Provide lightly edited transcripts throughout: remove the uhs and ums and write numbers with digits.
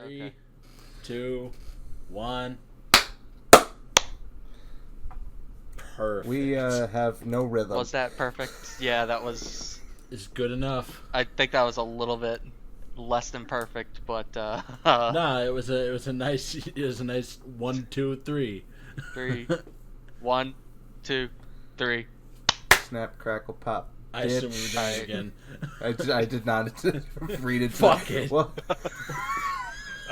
Three, Okay. 2, 1. Perfect. We have no rhythm. Was that perfect? Yeah, that was. It's good enough. I think that was a little bit less than perfect, but Nah, it was a nice 1, 2, 3. 3, 1, 2, 3. Snap, crackle, pop. I assume we were doing it again. I did not read it. Fuck it. Well,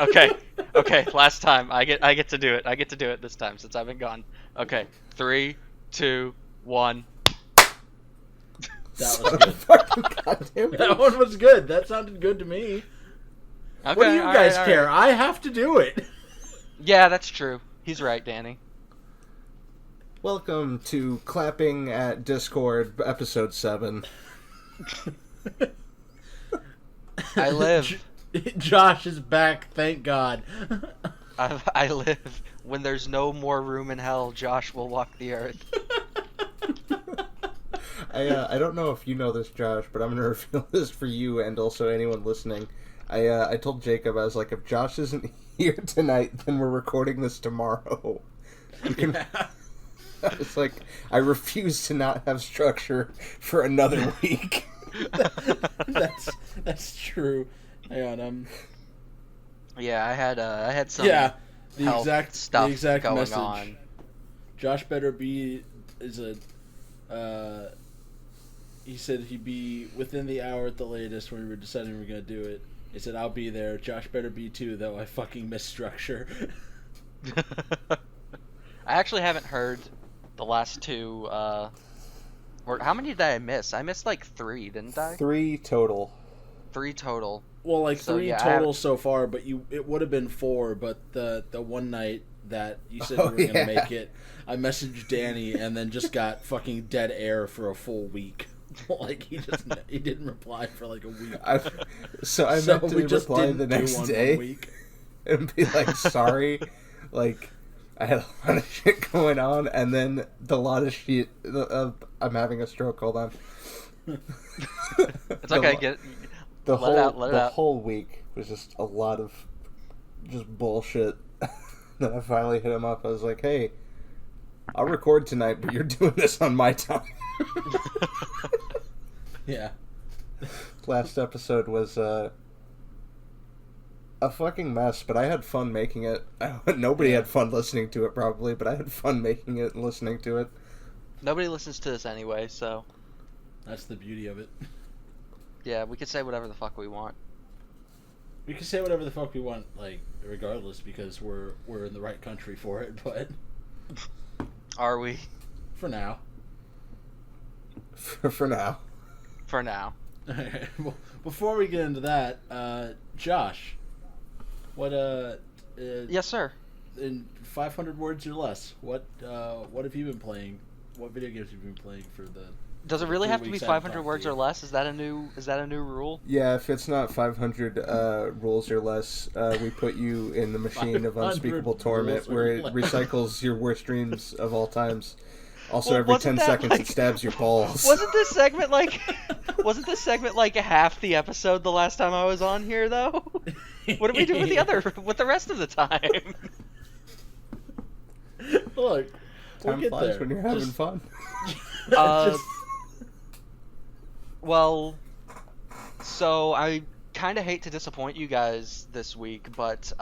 Okay. Last time I get to do it. I get to do it this time since I've been gone. Okay, 3, 2, 1. That was good. fucking goddamn. That one was good. That sounded good to me. Okay, What do you all guys right, care? all right. I have to do it. Yeah, that's true. He's right, Danny. Welcome to Clapping at Discord, episode 7. I live. Josh is back. Thank God. I live. When there's no more room in hell, Josh will walk the earth. I don't know if you know this, Josh, but I'm going to reveal this for you and also anyone listening. I told Jacob, I was like, if Josh isn't here tonight, then we're recording this tomorrow. You can... Yeah. I was like, I refuse to not have structure for another week. That's true. Hang on, Yeah, I had some yeah, the health exact stuff going message. on. Josh better be he said he'd be within the hour at the latest when we were deciding we were gonna do it. He said I'll be there. Josh better be too, though. I fucking miss structure. I actually haven't heard the last two. Or how many did I miss? I missed like 3, didn't I? 3 total. 3 total. Well, like So, 3 yeah, total so far, but it would have been 4. But the one night that you said you were gonna make it, I messaged Danny and then just got fucking dead air for a full week. Like he didn't reply for like a week. I meant to reply the next day week. and be like, sorry, like, I had a lot of shit going on, and then the lot of shit, I'm having a stroke, hold on. It's okay. Get The let it out. whole week was just a lot of just bullshit. Then I finally hit him up. I was like, hey, I'll record tonight, but you're doing this on my time. Yeah. Last episode was a fucking mess, but I had fun making it. Nobody had fun listening to it, probably, but I had fun making it and listening to it. Nobody listens to this anyway, so That's the beauty of it. yeah, we can say whatever the fuck we want. We can say whatever the fuck we want, like, regardless, because we're in the right country for it, but Are we? for now. For now. For now. Alright, well, before we get into that, Josh, what Yes, sir. in 500 words or less, what have you been playing? What video games have you been playing for the? Does it really 3 have to be weeks I haven't 500 talked words to or you? less? Is that a new rule? Yeah, if it's not 500 rules or less, we put you in the machine of 500 unspeakable torment, rules or where it less. recycles your worst dreams of all times. Also, Well, every wasn't 10 that, seconds like- it stabs your balls. Wasn't this segment like half the episode the last time I was on here though? What did we do with the rest of the time? Look, we'll Time get flies there. when you're having Just- fun. just- Well, so I kind of hate to disappoint you guys this week, but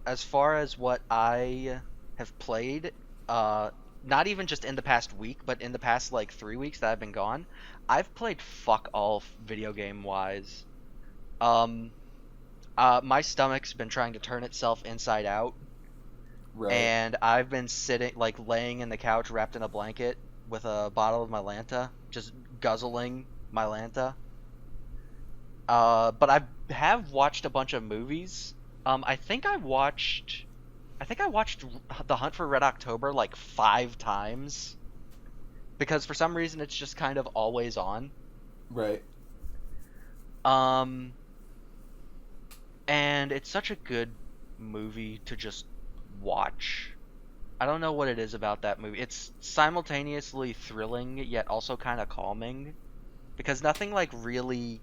as far as what I have played, not even just in the past week, but in the past like 3 weeks that I've been gone, I've played fuck all video game wise. My stomach's been trying to turn itself inside out, Right. and I've been laying in the couch wrapped in a blanket with a bottle of my Lanta, just guzzling my Lanta. But I have watched a bunch of movies. I think I watched The Hunt for Red October like 5 times. Because for some reason it's just kind of always on. Right. And it's such a good movie to just watch. I don't know what it is about that movie. It's simultaneously thrilling yet also kind of calming, because nothing like really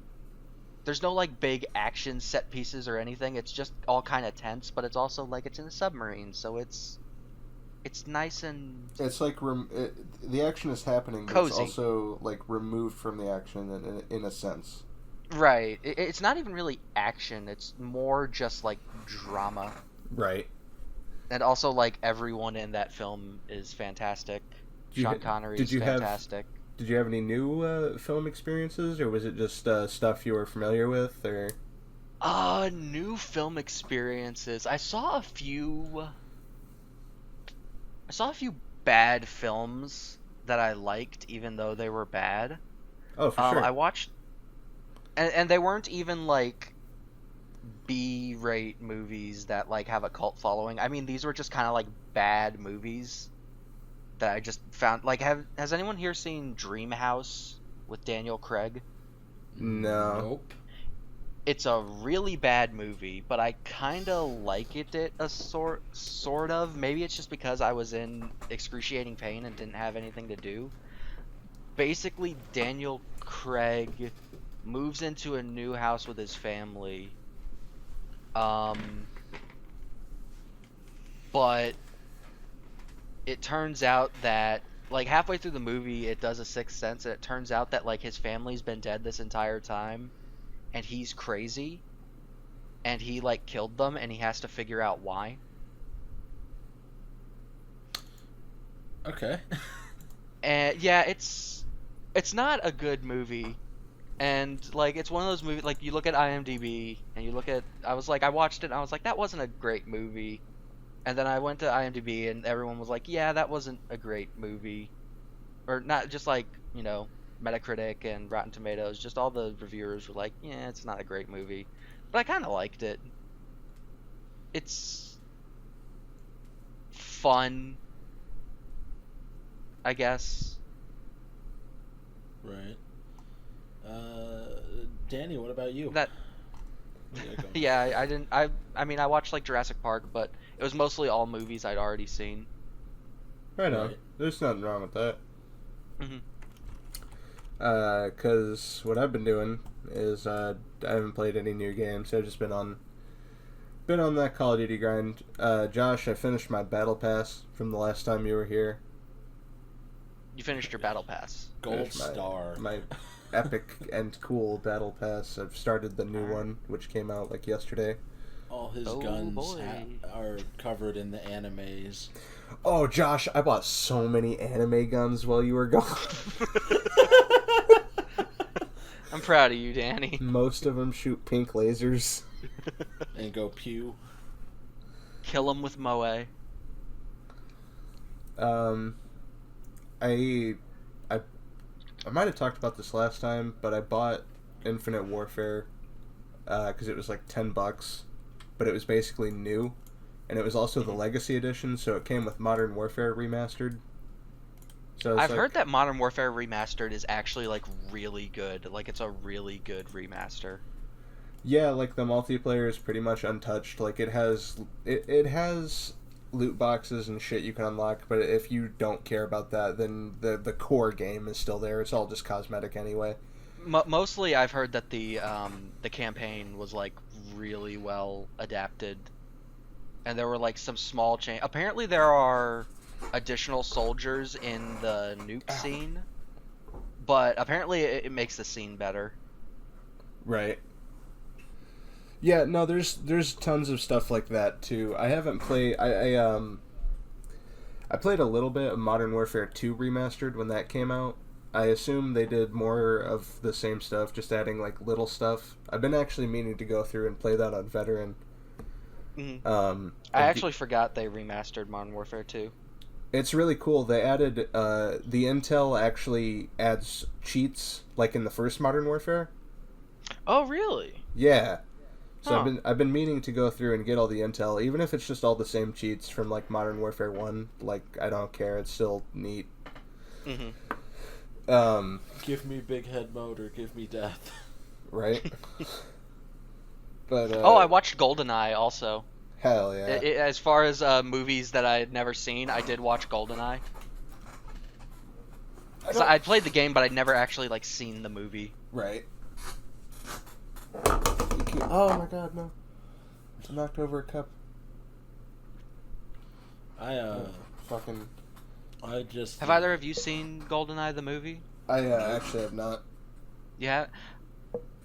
there's no like big action set pieces or anything. It's just all kind of tense, but it's also like it's in a submarine, so it's nice and It's like the action is happening, but cozy. it's also like removed from the action in a sense. Right. It's not even really action. It's more just like drama. Right. And also like everyone in that film is fantastic. Sean Connery is fantastic. Did you have any new film experiences, or was it just stuff you were familiar with, or? New film experiences. I saw a few bad films that I liked, even though they were bad. Oh, for sure. I watched, and they weren't even like B-rate movies that like have a cult following. I mean, these were just kind of like bad movies that I just found. Like, has anyone here seen Dream House with Daniel Craig? No. Nope. It's a really bad movie, but I kind of liked it a sort of. Maybe it's just because I was in excruciating pain and didn't have anything to do. Basically, Daniel Craig moves into a new house with his family. But it turns out that like halfway through the movie, it does a sixth sense, and it turns out that like his family's been dead this entire time. And he's crazy, and he like killed them, and he has to figure out why. Okay. And yeah, it's not a good movie, and like it's one of those movies like you look at IMDb and you look at I watched it and I was like, that wasn't a great movie, and then I went to IMDb and everyone was like, yeah, that wasn't a great movie, or not just like Metacritic and Rotten Tomatoes, just all the reviewers were like, yeah, it's not a great movie. But I kind of liked it. It's fun, I guess. Right. Danny, what about you? Yeah, I didn't. I mean, I watched like Jurassic Park, but it was mostly all movies I'd already seen. Right on. There's nothing wrong with that. Mm-hmm. Because what I've been doing is I haven't played any new games. I've just been on that Call of Duty grind. Josh, I finished my battle pass from the last time you were here. You finished your battle pass. Gold star. My epic and cool battle pass. I've started the new one, which came out like yesterday. All his guns are covered in the animes. Oh, Josh, I bought so many anime guns while you were gone. I'm proud of you, Danny. Most of them shoot pink lasers. And go pew. Kill them with Moe. I might have talked about this last time, but I bought Infinite Warfare because it was like $10, but it was basically new, and it was also the Legacy Edition, so it came with Modern Warfare Remastered. So I've heard that Modern Warfare Remastered is actually like really good. Like it's a really good remaster. Yeah, like the multiplayer is pretty much untouched. Like it has loot boxes and shit you can unlock, but if you don't care about that, then the core game is still there. It's all just cosmetic anyway. Mostly, I've heard that the campaign was like really well adapted, and there were like some small change. Apparently, there are additional soldiers in the nuke scene, but apparently it makes the scene better. Right. Yeah, no, there's tons of stuff like that too. I haven't played. I played a little bit of Modern Warfare 2 Remastered when that came out. I assume they did more of the same stuff, just adding like little stuff. I've been actually meaning to go through and play that on Veteran. Mm-hmm. I actually forgot they remastered Modern Warfare 2. It's really cool. They added the intel actually adds cheats like in the first Modern Warfare. Oh, really? Yeah. So I've been meaning to go through and get all the intel, even if it's just all the same cheats from like Modern Warfare 1. Like I don't care, it's still neat. Mm-hmm. Give me big head mode or give me death. Right. But I watched GoldenEye also. Hell yeah. As far as movies that I had never seen, I did watch GoldenEye. I'd played the game, but I'd never actually like seen the movie. Right. Oh my god, no. I knocked over a cup. Fucking... I just... Have either of you seen GoldenEye the movie? I actually have not. Yeah.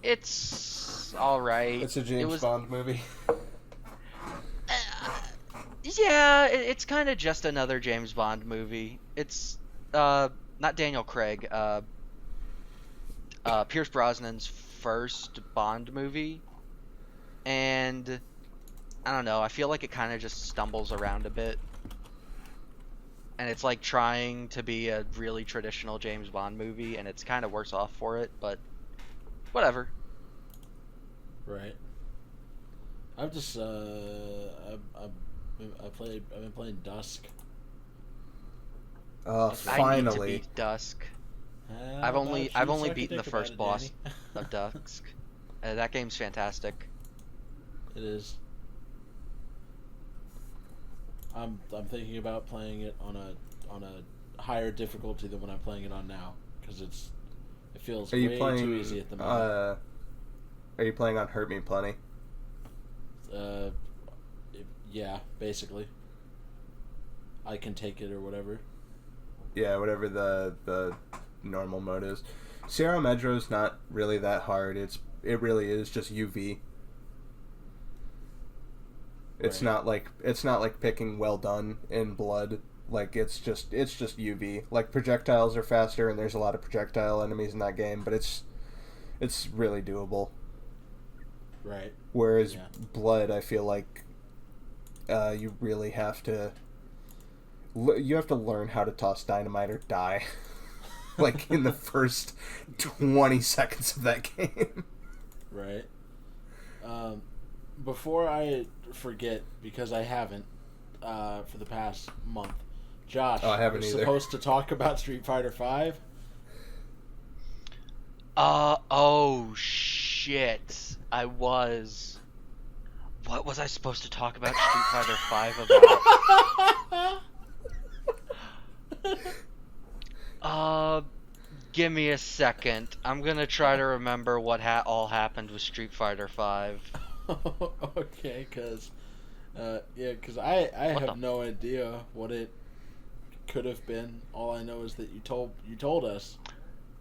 It's alright. It's a James Bond movie. Yeah, it's kind of just another James Bond movie. It's not Daniel Craig, Pierce Brosnan's first Bond movie, and I don't know, I feel like it kind of just stumbles around a bit, and it's like trying to be a really traditional James Bond movie, and it's kind of worse off for it, but whatever. Right. I've just I've been playing Dusk. Finally. I need to beat Dusk. I've only beaten the first boss of Dusk. That game's fantastic. It is. I'm thinking about playing it on a higher difficulty than what I'm playing it on now, because it feels way too easy at the moment. Are you playing on Hurt Me Plenty? Yeah, basically. I can take it or whatever. Yeah, whatever the normal mode is. Sierra Metro's not really that hard. It really is just UV. It's not like picking Well Done in Blood. Like it's just UV. Like projectiles are faster and there's a lot of projectile enemies in that game, but it's really doable. Right. Whereas Blood, I feel like you really have to learn how to toss dynamite or die. Like in the first 20 seconds of that game. Right. Before I forget, because I haven't for the past month, Josh, I haven't we're either. supposed to talk about Street Fighter V. Oh shit. I was. What was I supposed to talk about Street Fighter V about? Give me a second. I'm gonna try to remember what all happened with Street Fighter V. Okay, because I have no idea what it could have been. All I know is that you told us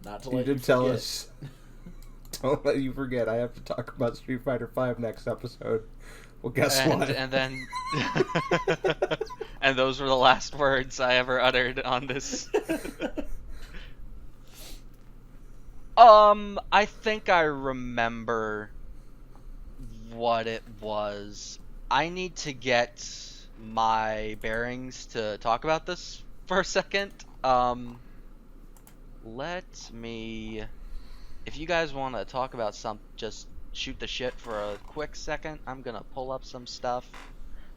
not to let you forget. You did tell us. Don't let you forget. I have to talk about Street Fighter V next episode. Well, guess what? And then, and those were the last words I ever uttered on this. I think I remember what it was. I need to get my bearings to talk about this for a second. Let me... If you guys want to talk about just shoot the shit for a quick second, I'm going to pull up some stuff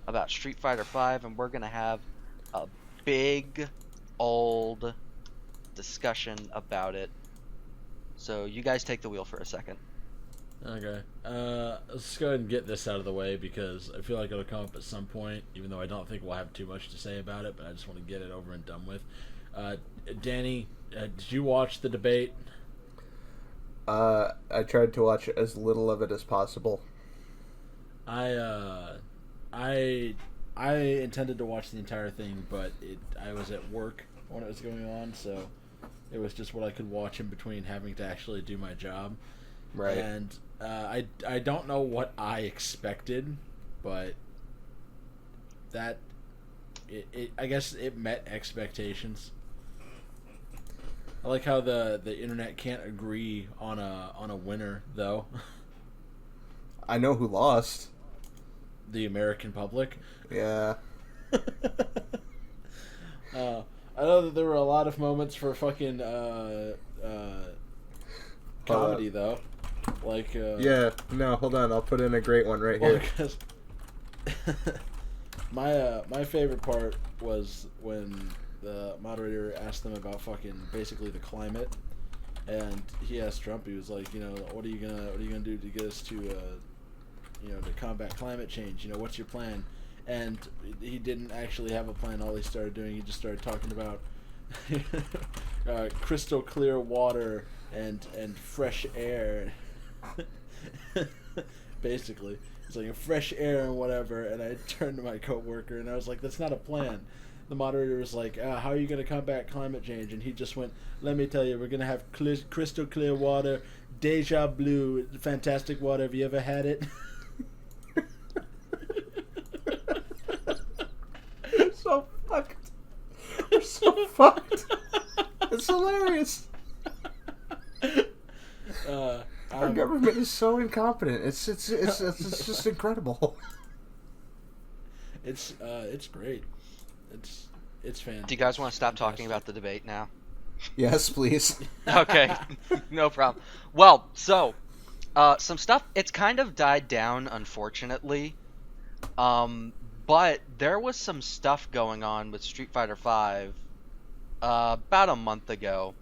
about Street Fighter V, and we're going to have a big, old discussion about it. So you guys take the wheel for a second. Okay. Let's go ahead and get this out of the way, because I feel like it'll come up at some point, even though I don't think we'll have too much to say about it, but I just want to get it over and done with. Danny, did you watch the debate? I tried to watch as little of it as possible. I intended to watch the entire thing, but I was at work when it was going on, so it was just what I could watch in between having to actually do my job. Right. And I don't know what I expected, but I guess it met expectations. I like how the internet can't agree on a winner, though. I know who lost. The American public. Yeah. I know that there were a lot of moments for fucking comedy, though. Like yeah. No, hold on. I'll put in a great one right here. Because my favorite part was when the moderator asked them about fucking basically the climate, and he asked Trump. He was like, what are you gonna do to get us to to combat climate change? What's your plan? And he didn't actually have a plan. All he started doing, he just started talking about crystal clear water and fresh air. Basically, it's like a fresh air and whatever. And I turned to my coworker and I was like, "That's not a plan." The moderator was like, "How are you going to combat climate change?" And he just went, "Let me tell you, we're going to have crystal clear water, deja blue, fantastic water. Have you ever had it?" We're so fucked. We're so fucked. It's hilarious. Our government is so incompetent. It's just incredible. It's great. It's fantastic. Do you guys want to stop talking about the debate now? Yes, please. Okay, no problem. Well, so some stuff. It's kind of died down, unfortunately. But there was some stuff going on with Street Fighter V about a month ago.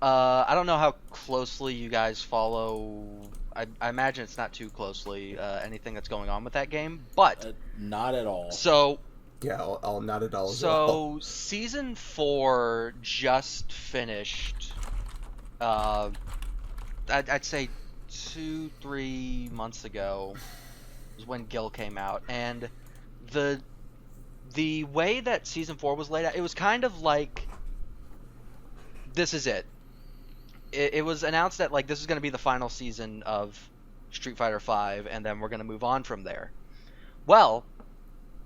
I don't know how closely you guys follow. I imagine it's not too closely anything that's going on with that game, but not at all. So yeah, I'll not at all. So season 4 just finished. I'd say 2-3 months ago is when Gil came out, and the way that season 4 was laid out, it was kind of like, this is it. It was announced that like this is going to be the final season of Street Fighter V, and then we're going to move on from there. Well,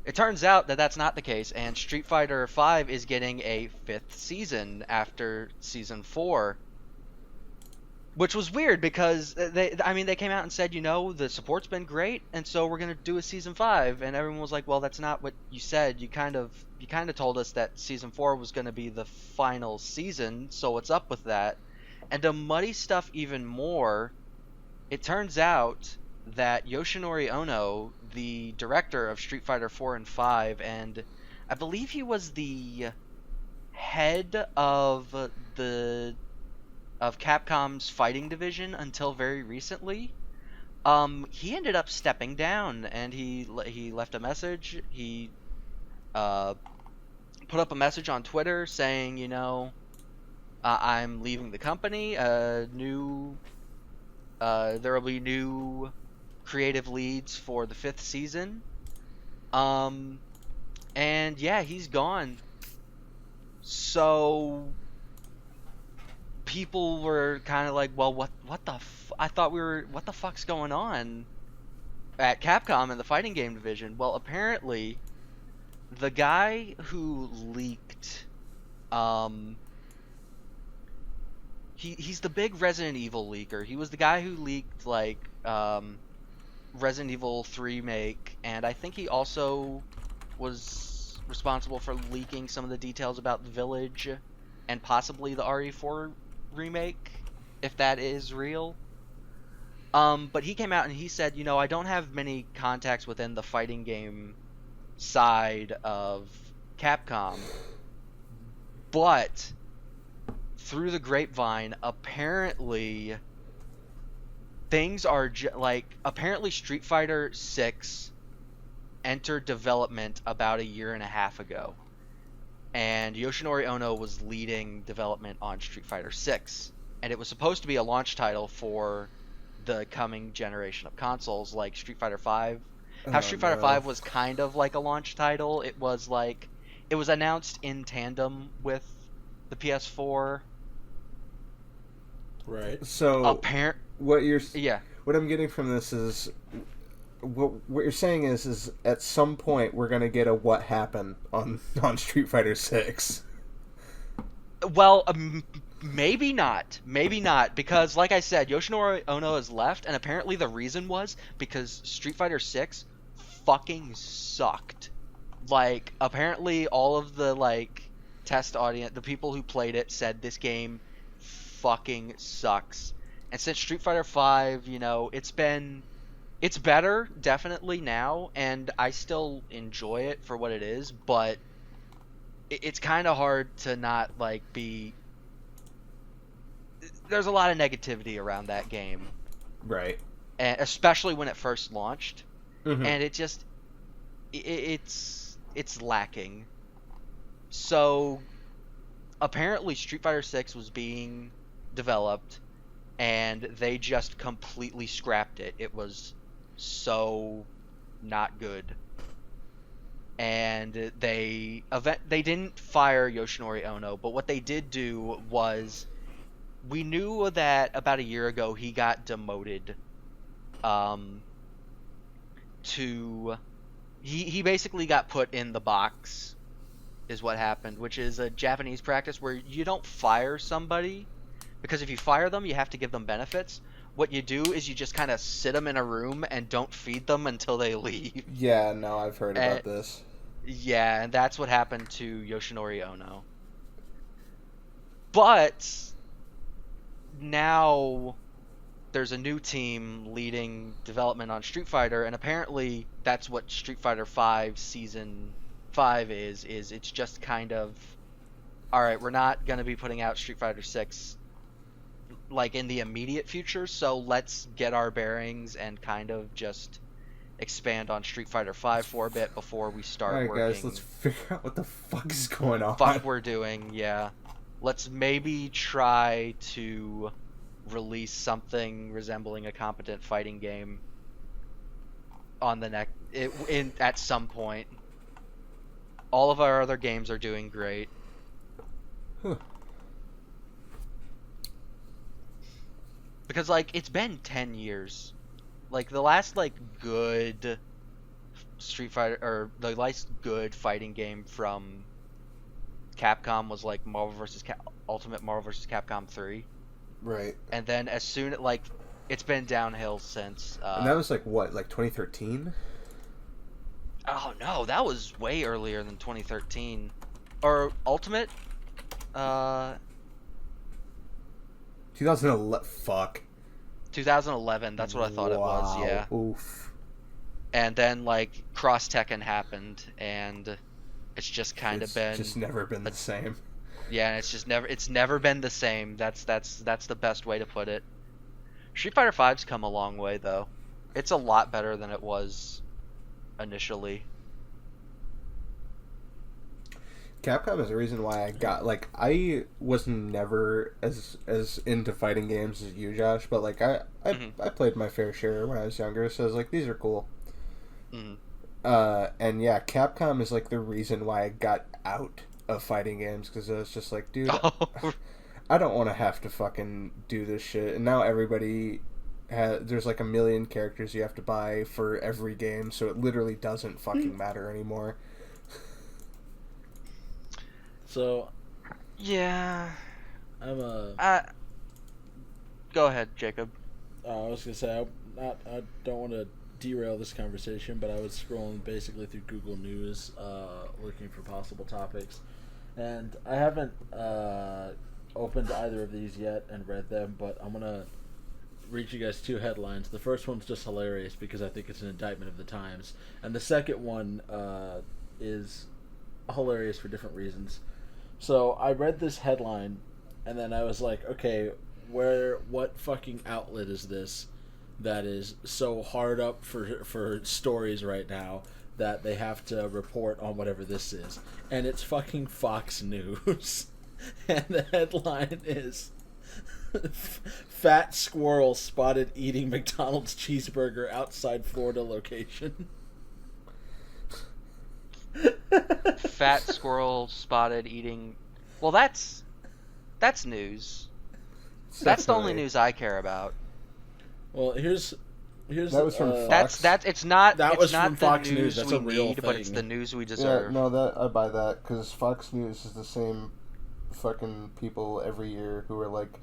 it turns out that that's not the case, and Street Fighter V is getting a 5th season after season 4, which was weird because they came out and said, the support's been great, and so we're going to do a season 5, and everyone was like, well, that's not what you said. You kind of told us that season 4 was going to be the final season, so what's up with that? And to muddy stuff even more, it turns out that Yoshinori Ono, the director of Street Fighter 4 and 5, and I believe he was the head of Capcom's fighting division until very recently, he ended up stepping down, and he left a message. He put up a message on Twitter saying, I'm leaving the company. There will be new creative leads for the 5th season. And yeah, he's gone. So people were kind of like, well, what the what the fuck's going on at Capcom in the fighting game division? Well, apparently the guy who leaked he's the big Resident Evil leaker. He was the guy who leaked like Resident Evil 3 remake, and I think he also was responsible for leaking some of the details about the Village and possibly the RE4 remake, if that is real. But he came out and he said, I don't have many contacts within the fighting game side of Capcom, but through the grapevine, apparently things are apparently Street Fighter 6 entered development about a year and a half ago, and Yoshinori Ono was leading development on Street Fighter 6, and it was supposed to be a launch title for the coming generation of consoles, like Street Fighter 5. How Street Fighter 5 was kind of like a launch title. It was announced in tandem with the PS4. Right. So what I'm getting from this is what you're saying is at some point we're gonna get a what happened on Street Fighter 6. Well, maybe not, because like I said, Yoshinori Ono has left, and apparently the reason was because Street Fighter 6 fucking sucked. Like, apparently all of the test audience, the people who played it, said this game fucking sucks. And since Street Fighter 5, it's better definitely now, and I still enjoy it for what it is, but it's kind of hard to not be. There's a lot of negativity around that game, right? And especially when it first launched, mm-hmm. And it just it's lacking. So apparently Street Fighter 6 was being developed, and they just completely scrapped it. It was so not good. And they didn't fire Yoshinori Ono, but what they did do was, we knew that about a year ago he got demoted to he basically got put in the box, is what happened, which is a Japanese practice where you don't fire somebody, because if you fire them you have to give them benefits. What you do is you just kind of sit them in a room and don't feed them until they leave. Yeah, no, I've heard about this. Yeah, and that's what happened to Yoshinori Ono. But now there's a new team leading development on Street Fighter, and apparently that's what Street Fighter 5 Season 5 is it's just kind of, alright, we're not going to be putting out Street Fighter 6 like in the immediate future, so let's get our bearings and kind of just expand on Street Fighter 5 for a bit before we start working. Alright guys, let's figure out what the fuck is going on. What we're doing, yeah. Let's maybe try to release something resembling a competent fighting game on the at some point. All of our other games are doing great. Huh. Because, like, it's been 10 years. Like, the last, like, good Street Fighter, or the last good fighting game from Capcom was, like, Ultimate Marvel vs. Capcom 3. Right. And then as soon, like, it's been downhill since... and that was, like, what, like 2013? Oh, no, that was way earlier than 2013. Or Ultimate? 2011, fuck. 2011, that's what I thought it was, yeah. Oof. And then, like, Cross Tekken happened, and it's just kind of been... It's just never been the same. Yeah, and it's never been the same. That's the best way to put it. Street Fighter V's come a long way, though. It's a lot better than it was initially. Capcom is the reason why I got, like, I was never as into fighting games as you, Josh, but, like, I played my fair share when I was younger, so I was like, these are cool. Mm-hmm. And yeah, Capcom is, like, the reason why I got out of fighting games, because I was just like, dude, I don't want to have to fucking do this shit. And now everybody there's like a million characters you have to buy for every game, so it literally doesn't fucking matter anymore. So, yeah, I'm go ahead, Jacob. I was gonna say I don't want to derail this conversation, but I was scrolling basically through Google News, looking for possible topics, and I haven't opened either of these yet and read them, but I'm gonna read you guys two headlines. The first one's just hilarious because I think it's an indictment of the times, and the second one is hilarious for different reasons. So I read this headline, and then I was like, okay, what fucking outlet is this that is so hard up for stories right now that they have to report on whatever this is? And it's fucking Fox News. And the headline is, Fat Squirrel Spotted Eating McDonald's Cheeseburger Outside Florida Location. Fat squirrel spotted eating... Well, that's news. That's the only news I care about. Well, here's that was from Fox. It's not. That it's was not from the Fox news News. That's we a real need, thing. but it's the news we deserve. Yeah, no, that I buy that, because Fox News is the same fucking people every year who are like,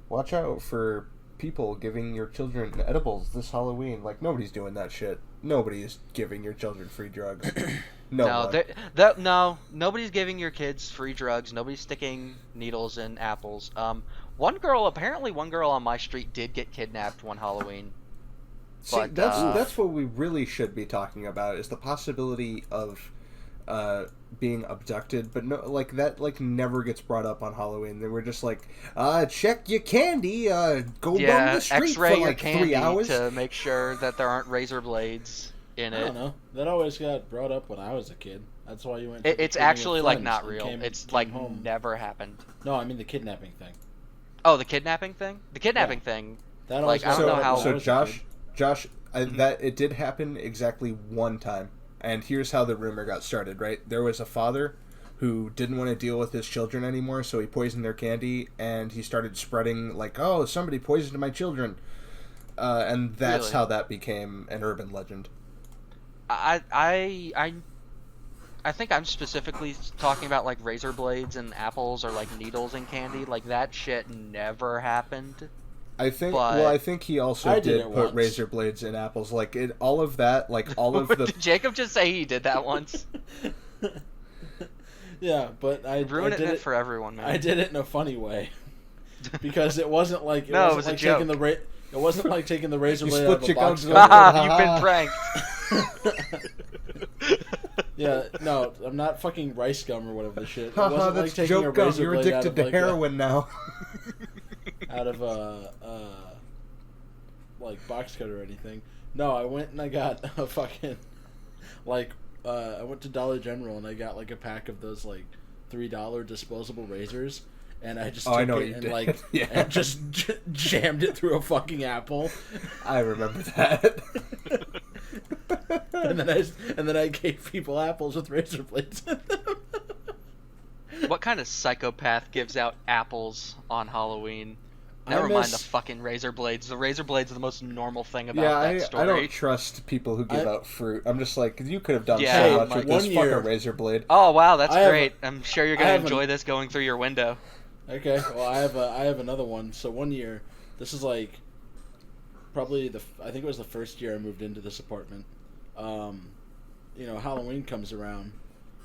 watch out for people giving your children edibles this Halloween. Like, nobody's doing that shit. Nobody is giving your children free drugs. No, nobody's giving your kids free drugs. Nobody's sticking needles in apples. One girl on my street did get kidnapped one Halloween. See, but, that's what we really should be talking about, is the possibility of being abducted, but no, like, that, like, never gets brought up on Halloween. They were just like, check your candy, go run the street X-ray for your like candy 3 hours to make sure that there aren't razor blades in it. I don't know. That always got brought up when I was a kid. That's why you went. It's actually like not real. It's like home. never happened. No, I mean the kidnapping thing. Oh, the kidnapping thing. The kidnapping thing. That Like, I don't know how. So Josh, that it did happen exactly one time, and here's how the rumor got started. Right, there was a father who didn't want to deal with his children anymore, so he poisoned their candy, and he started spreading like, "Oh, somebody poisoned my children," and that's Really? how that became an urban legend. I think I'm specifically talking about like razor blades and apples or like needles in candy. Like that shit never happened. I think. But- Well, I think he also I did did it put once. razor blades in apples. Like all of that. Like all of the. Did Jacob just say he did that once? Yeah, but I Ruining did it for everyone, man. I did it in a funny way because it wasn't like No, it wasn't was a like joke. taking the it wasn't like taking the razor You blade split out of a your box. gums Haha, you've been pranked. Yeah, no, I'm not fucking rice gum or whatever the shit. It Haha, wasn't that's like taking a joke gum. razor You're blade out addicted of, to like, heroin now. out of a like box cut or anything. No, I went and I got a fucking like I went to Dollar General and I got like a pack of those like $3 disposable razors, and I just Oh, I took know it what you and did. like Yeah. and just jammed it through a fucking apple. I remember that. and then I gave people apples with razor blades in them. What kind of psychopath gives out apples on Halloween? Never mind the fucking razor blades. The razor blades are the most normal thing about Yeah, that story. I don't trust people who give out fruit. I'm just like, you could have done Yeah, so much like, with this one year- fucking razor blade. Oh wow, that's I have great. I'm sure you're I gonna have enjoy this going through your window. Okay, well I have another one. So one year, this is like probably I think it was the first year I moved into this apartment. You know, Halloween comes around,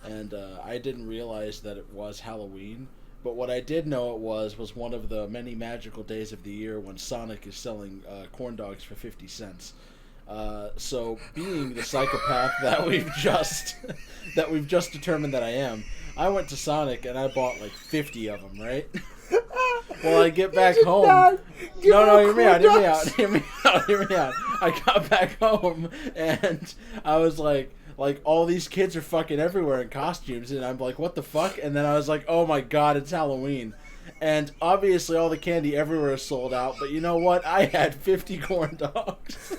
and I didn't realize that it was Halloween. But what I did know it was one of the many magical days of the year when Sonic is selling corn dogs for 50 cents. So, being the psychopath that we've just determined that I am, I went to Sonic and I bought like 50 of them, right? Well, I get back home. No, hear me out. I got back home and I was like all these kids are fucking everywhere in costumes, and I'm like, what the fuck? And then I was like, oh my god, it's Halloween. And obviously all the candy everywhere is sold out, but you know what? I had 50 corn dogs.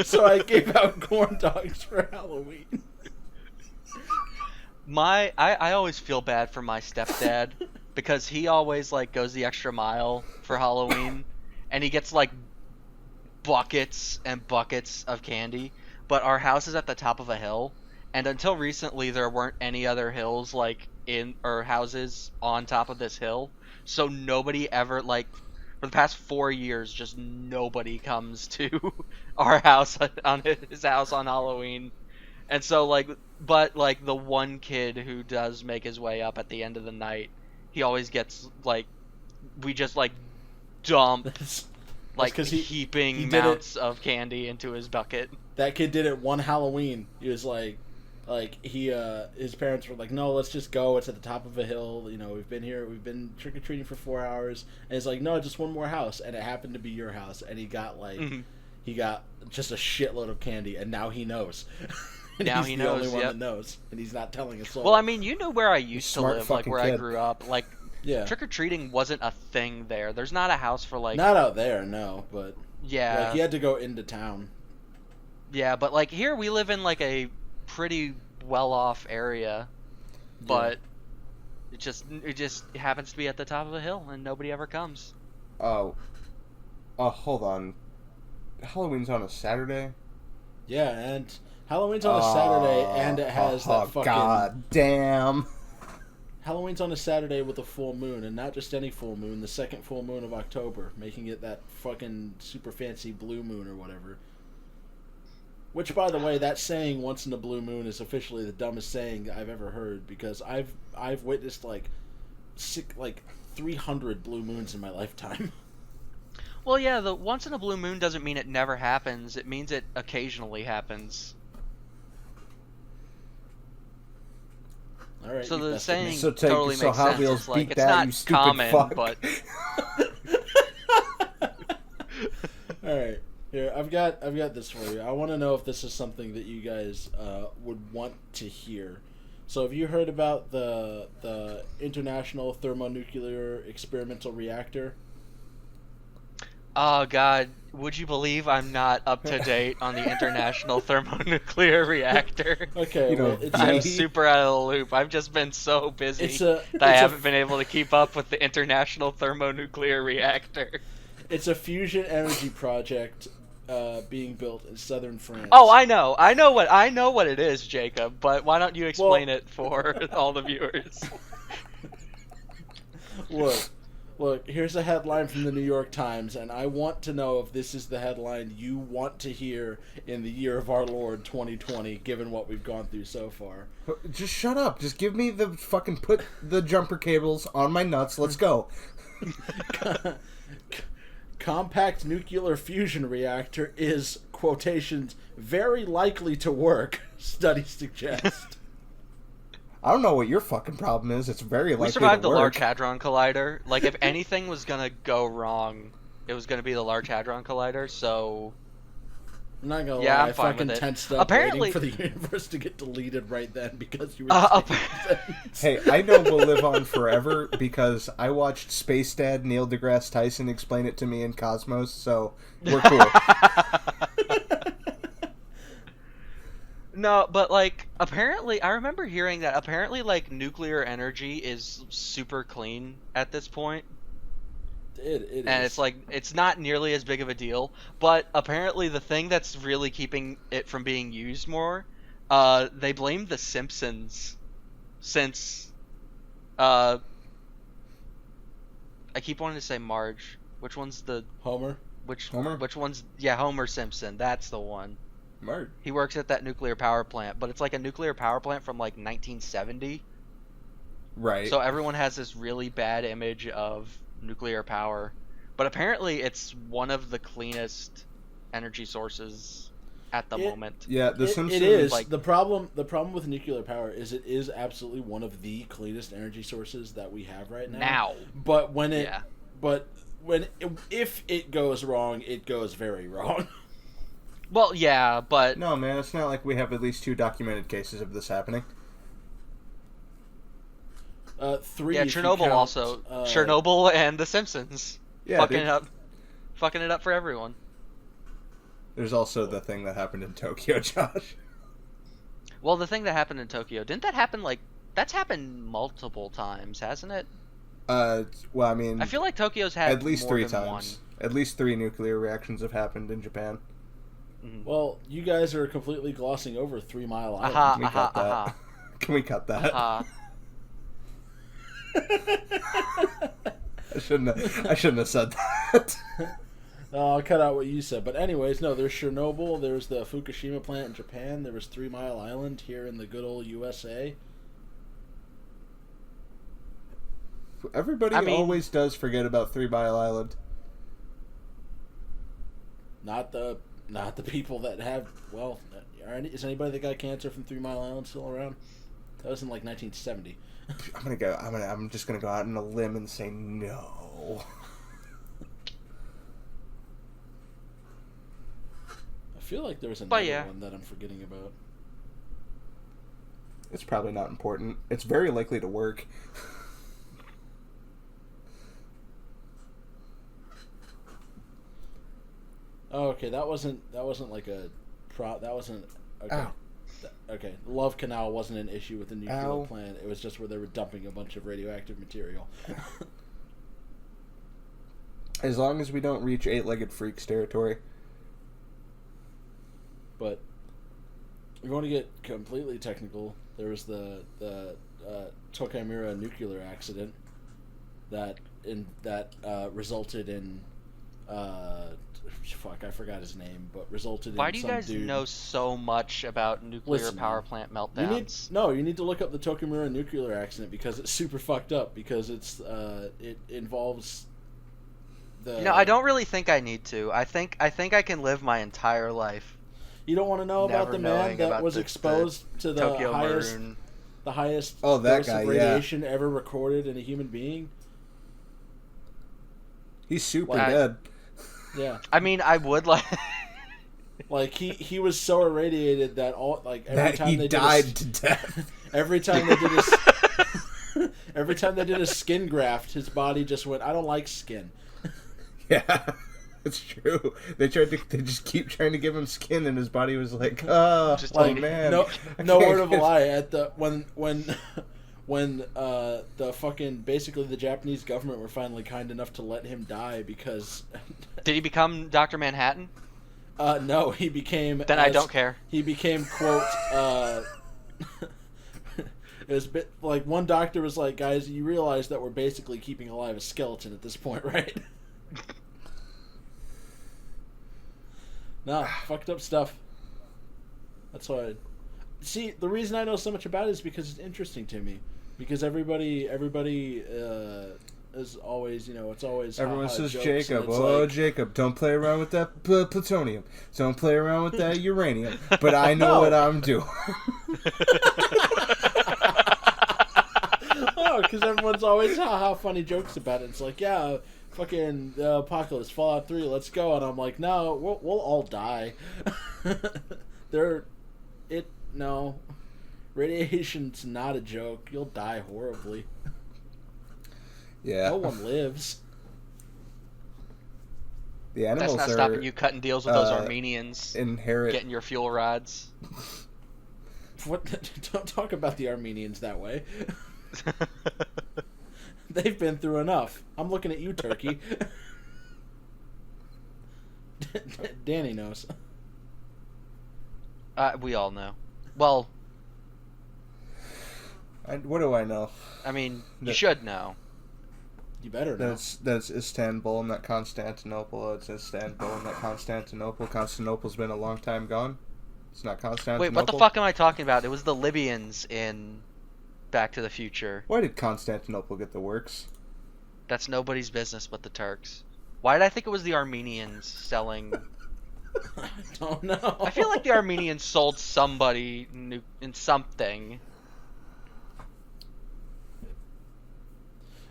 So I gave out corn dogs for Halloween. I always feel bad for my stepdad because he always like goes the extra mile for Halloween, and he gets like buckets and buckets of candy. But our house is at the top of a hill, and until recently there weren't any other hills like in or houses on top of this hill, so nobody ever like for the past 4 years just nobody comes to our house on his house on Halloween. And so like but like the one kid who does make his way up at the end of the night, he always gets like we just like dump like 'cause heaping he did amounts of candy into his bucket. That kid did it one Halloween. He was like he his parents were like, no, let's just go. It's at the top of a hill. You know, we've been trick or treating for 4 hours. And he's like, no, just one more house. And it happened to be your house. And he got like he got just a shitload of candy. And now he knows. And Now he's he the knows, only one yep. that knows, and he's not telling a soul. Well, I mean, you knew where I used to Smart live, like fucking where I kid. grew up. Like, yeah, trick or treating wasn't a thing there. There's not a house for like. not out there, no. But Yeah. like he had to go into town. Yeah, but like here we live in like a pretty well-off area, but it just happens to be at the top of a hill and nobody ever comes. Oh, hold on. Halloween's on a Saturday. Yeah, and Halloween's on a Saturday, and it has that fucking. God damn. Halloween's on a Saturday with a full moon, and not just any full moon, the second full moon of October, making it that fucking super fancy blue moon or whatever. Which, by the way, that saying "once in a blue moon" is officially the dumbest saying I've ever heard, because I've witnessed like 300 blue moons in my lifetime. Well, yeah, the once in a blue moon doesn't mean it never happens. It means it occasionally happens. All right. So you the bested me. saying So take- totally so makes Hot sense. Wheels It's like beat it's that, not you stupid common, fuck. but All right. Here, I've got this for you. I want to know if this is something that you guys would want to hear. So have you heard about the International Thermonuclear Experimental Reactor? Oh God, would you believe I'm not up to date on the International Thermonuclear Reactor? Okay, You know, well, it's I'm a, super out of the loop. I've just been so busy it's a that I it's a haven't been able to keep up with the International Thermonuclear Reactor. it's a fusion energy project being built in southern Oh, France. I know what it is, Jacob. But why don't you Well, explain it for all the viewers? look, look. Here's a headline from the New York Times, and I want to know if this is the headline you want to hear in the year of our Lord 2020, given what we've gone through so far. Just shut up. Just give me the fucking put the jumper cables on my nuts. Let's go. Compact nuclear fusion reactor is, quotations, very likely to work, studies suggest. I don't know what your fucking problem is. It's very likely We survived to the work. Large Hadron Collider. Like, if anything was gonna go wrong, it was gonna be the Large Hadron Collider. So I'm not gonna Yeah, lie, I'm I fine fucking with it. tensed up Apparently- waiting for the universe to get deleted right then because you were Uh, saying that. Hey, I know we'll live on forever because I watched Space Dad Neil deGrasse Tyson explain it to me in Cosmos, so we're cool. No, but like apparently I remember hearing that apparently like nuclear energy is super clean at this point, It and is. it's like it's not nearly as big of a deal, but apparently the thing that's really keeping it from being used more, they blame the Simpsons since I keep wanting to say Marge. Which one's the Homer. Homer? which one's Homer Simpson. That's the one. Murd. He works at that nuclear power plant, but it's like a nuclear power plant from like 1970. Right. So everyone has this really bad image of nuclear power, but apparently it's one of the cleanest energy sources at the moment. Yeah, The Simpsons. It is. like- The problem with nuclear power is it is absolutely one of the cleanest energy sources that we have right now. But when it Yeah. but when if it goes wrong, it goes very wrong. Well, yeah, but No, man, it's not like we have at least 2 documented cases of this happening. 3 yeah, if you Chernobyl count, also. Chernobyl and The Simpsons. Yeah, fucking dude. it up for everyone. There's also the thing that happened in Tokyo, Josh. Well, the thing that happened in Tokyo, didn't that happen that's happened multiple times, hasn't it? Well, I mean, I feel like Tokyo's had at least more 3 than times. At least 3 nuclear reactions have happened in Japan. One. Well, you guys are completely glossing over 3 Mile Island. Aha, Can we aha, cut that? aha. Can we cut that? Aha. I shouldn't have said that. I'll cut out what you said. But anyways, no, there's Chernobyl, there's the Fukushima plant in Japan, there was 3 Mile Island here in the good old USA. Everybody always does forget about 3 Mile Island. Not the people that have, well, is anybody that got cancer from 3 Mile Island still around? That was in like 1970. I'm just gonna go out on a limb and say no. I feel like there was another yeah. one that I'm forgetting about. It's probably not important. It's very likely to work. Oh, okay, that wasn't like a that wasn't okay. Ow. Okay, Love Canal wasn't an issue with the nuclear Ow. plant. It was just where they were dumping a bunch of radioactive material. As long as we don't reach 8-legged freaks territory. But we're going to get completely technical. There was the Tokaimura nuclear accident that resulted in fuck, I forgot his name, but resulted Why in do you some guys dude. know so much about nuclear Listen, power man. plant You meltdowns? need to look up the Tokaimura nuclear accident because it's super fucked up because it involves the. I don't really think I need to. I think I can live my entire life You don't want to know about never the man knowing that about was the exposed to the Tokyo highest Maroon. Oh, that dose guy, of radiation ever recorded in a human being. He's super Well, dead. Yeah. I mean, I would like. Like he was so irradiated that every time they died to death. Every time they did a skin graft, his body just went, I don't like skin. Yeah, it's true. They just keep trying to give him skin, and his body was like, oh, man. No word of a lie. At the when the fucking basically the Japanese government were finally kind enough to let him die because. Did he become Dr. Manhattan? No, he became. Then I don't care. He became quote. It was a bit like one doctor was like, guys, you realize that we're basically keeping alive a skeleton at this point, right? Nah, fucked up stuff. That's why. See, the reason I know so much about it is because it's interesting to me. Because everybody is always, it's always. Everyone says jokes, Jacob. Like, Jacob, don't play around with that plutonium. Don't play around with that uranium. But I know what I'm doing. Oh, because everyone's always funny jokes about it. It's like, yeah, fucking Apocalypse, Fallout 3, let's go. And I'm like, no, we'll all die. No. Radiation's not a joke. You'll die horribly. Yeah. No one lives. The animals That's not stopping you cutting deals with those Armenians. Getting your fuel rods. What? Don't talk about the Armenians that way. They've been through enough. I'm looking at you, Turkey. Danny knows. We all know. Well, what do I know? I mean, you should know. You better know. That's Istanbul, not Constantinople. It's Istanbul, not Constantinople. Constantinople's been a long time gone. It's not Constantinople. Wait, what the fuck am I talking about? It was the Libyans in Back to the Future. Why did Constantinople get the works? That's nobody's business but the Turks. Why did I think it was the Armenians selling... I don't know. I feel like the Armenians sold somebody in something.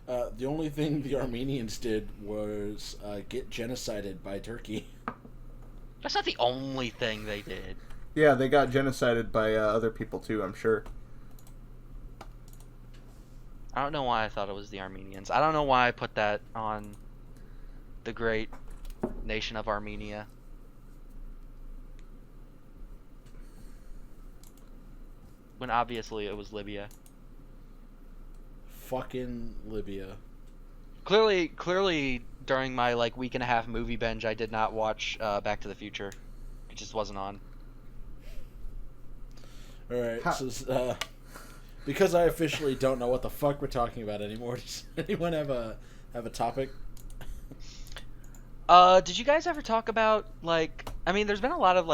The only thing the Armenians did was get genocided by Turkey. That's not the only thing they did. Yeah, they got genocided by other people too, I'm sure. I don't know why I thought it was the Armenians. I don't know why I put that on the great nation of Armenia. When obviously it was Libya. Fucking Libya. Clearly, during my week and a half movie binge, I did not watch Back to the Future. It just wasn't on. All right, so because I officially don't know what the fuck we're talking about anymore. Does anyone have a topic? Did you guys ever talk about I mean, there's been a lot of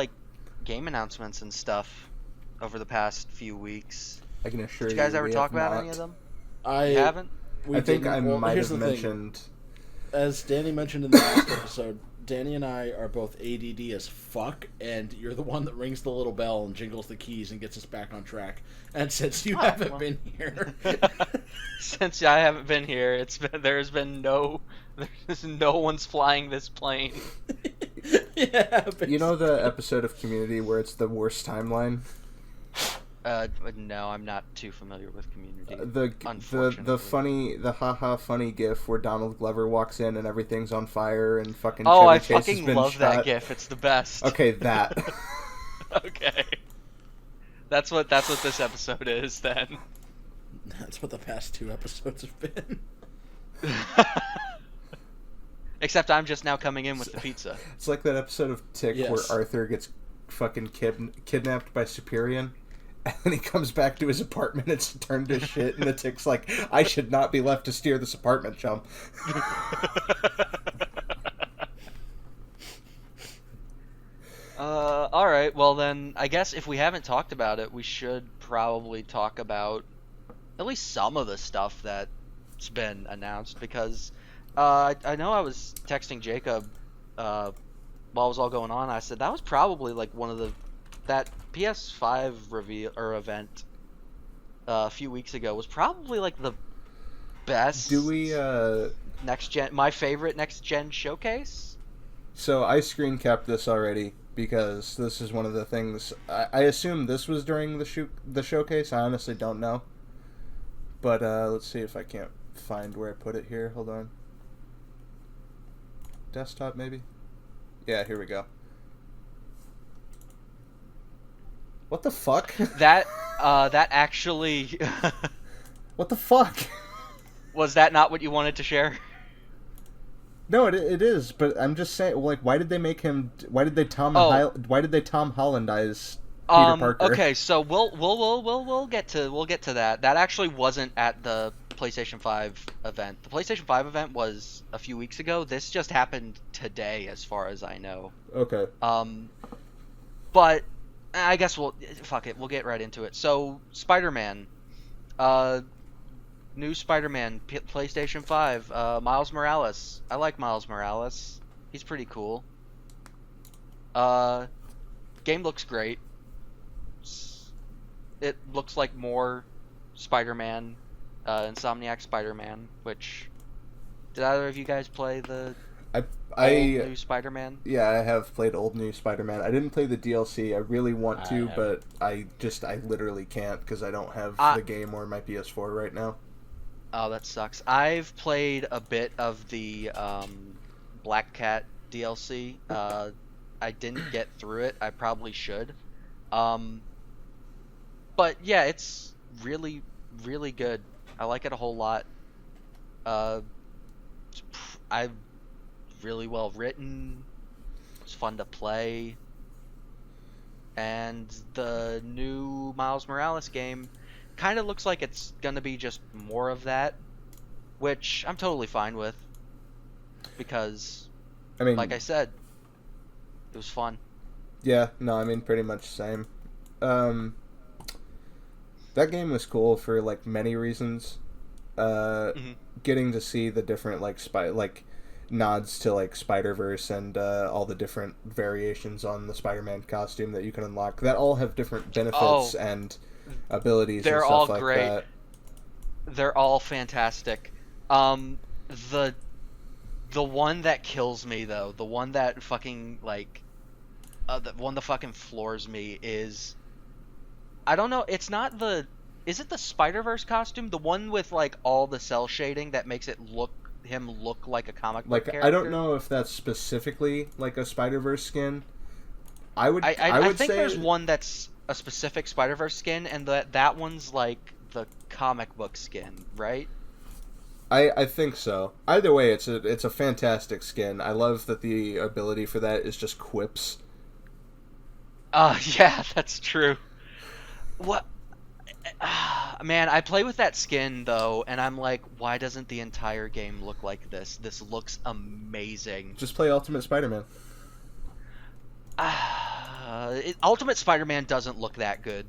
game announcements and stuff over the past few weeks. I can assure you. Did you guys ever talk about any of them? I haven't. I think I might have mentioned. As Danny mentioned in the last episode, Danny and I are both ADD as fuck, and you're the one that rings the little bell and jingles the keys and gets us back on track. And since you haven't been here, since I haven't been here, there's no one's flying this plane. Yeah, basically. You know the episode of Community where it's the worst timeline? No, I'm not too familiar with Community. The haha funny gif where Donald Glover walks in and everything's on fire and fucking I Chevy Chase has fucking been love shot. that gif. It's the best. Okay, that. Okay. That's what this episode is then. That's what the past 2 episodes have been. Except I'm just now coming in with the pizza. It's like that episode of Tick where Arthur gets fucking kidnapped by Superior. And then he comes back to his apartment, it's turned to shit, and the Tick's like, I should not be left to steer this apartment, chum. Alright, well then, I guess if we haven't talked about it, we should probably talk about at least some of the stuff that's been announced, because I know I was texting Jacob while it was all going on, I said that was probably one of that PS5 reveal or event a few weeks ago was probably the best. Do we next gen? My favorite next gen showcase. So I screen capped this already, because this is one of the things. I assume this was during the showcase. I honestly don't know. But let's see if I can't find where I put it here. Hold on. Desktop, maybe? Yeah, here we go. What the fuck? That actually... What the fuck? Was that not what you wanted to share? No, it is, but I'm just saying, like, why did they make him? Why did they Tom Hollandize Peter Parker? Okay, so we'll get to that. That actually wasn't at the PlayStation 5 event. The PlayStation 5 event was a few weeks ago. This just happened today, as far as I know. Okay. But I guess we'll get right into it. So Spider-Man, new Spider-Man, PlayStation 5, Miles Morales. I like Miles Morales. He's pretty cool. Game looks great. It looks like more Spider-Man, Insomniac Spider-Man, which... Did either of you guys play the old new Spider-Man? Yeah, I have played old new Spider-Man. I didn't play the DLC. I really want to, but I literally can't because I don't have the game or my PS4 right now. Oh, that sucks. I've played a bit of the Black Cat DLC. I didn't get through it. I probably should. But yeah, it's really, really good. I like it a whole lot. I've really well written. It's fun to play. And the new Miles Morales game kind of looks like it's gonna be just more of that, which I'm totally fine with, because, I mean, like I said, it was fun. Yeah, no, I mean, pretty much the same. That game was cool for, like, many reasons. Getting to see the different, like, nods to, like, Spider-Verse and all the different variations on the Spider-Man costume that you can unlock, that all have different benefits and abilities and stuff like great. that. They're all fantastic. The one that kills me, though, the one that fucking, like, the one that fucking floors me is, I don't know, it's not the, is it the Spider-Verse costume? The one with, like, all the cell shading that makes it look like a comic book character? I don't know if that's specifically, like, a Spider-Verse skin. I would think say there's one that's a specific Spider-Verse skin, and that one's, like, the comic book skin, right? I think so. Either way, it's a fantastic skin. I love that the ability for that is just quips. Yeah, that's true. What? Man, I play with that skin, though, and I'm like, why doesn't the entire game look like this? This looks amazing. Just play Ultimate Spider-Man. Ultimate Spider-Man doesn't look that good.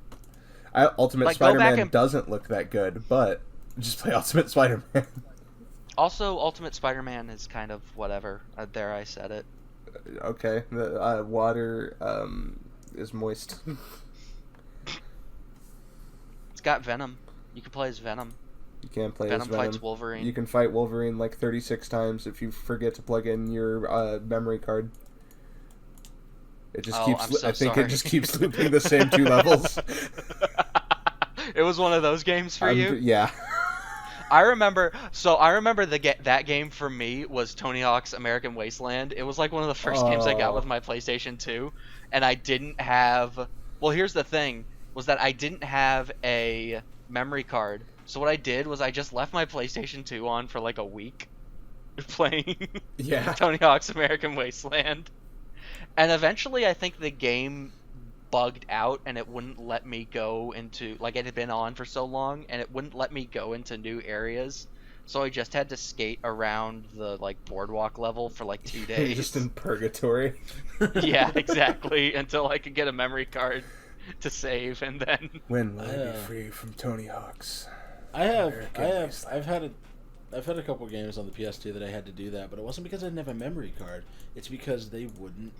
Ultimate Spider-Man doesn't look that good, but just play Ultimate Spider-Man. Also, Ultimate Spider-Man is kind of whatever. There, I said it. Okay. The water is moist. It's got Venom. You can play as Venom. You can play Venom as Venom. Fights Wolverine. You can fight Wolverine like 36 times if you forget to plug in your memory card. It just keeps. I think it just keeps looping the same 2 levels. It was one of those games for you. Yeah. I remember that game for me was Tony Hawk's American Wasteland. It was like one of the first games I got with my PlayStation 2, and I didn't have. Well, here's the thing: was that I didn't have a memory card. So what I did was I just left my PlayStation 2 on for like a week, playing Tony Hawk's American Wasteland, and eventually I think the game bugged out and it wouldn't let me go into, like, it had been on for so long and it wouldn't let me go into new areas, so I just had to skate around the, like, boardwalk level for like 2 days. Just in purgatory. Yeah, exactly, until I could get a memory card to save, and then when will I be free from Tony Hawk's? I've had a couple games on the PS2 that I had to do that, but it wasn't because I didn't have a memory card. It's because they wouldn't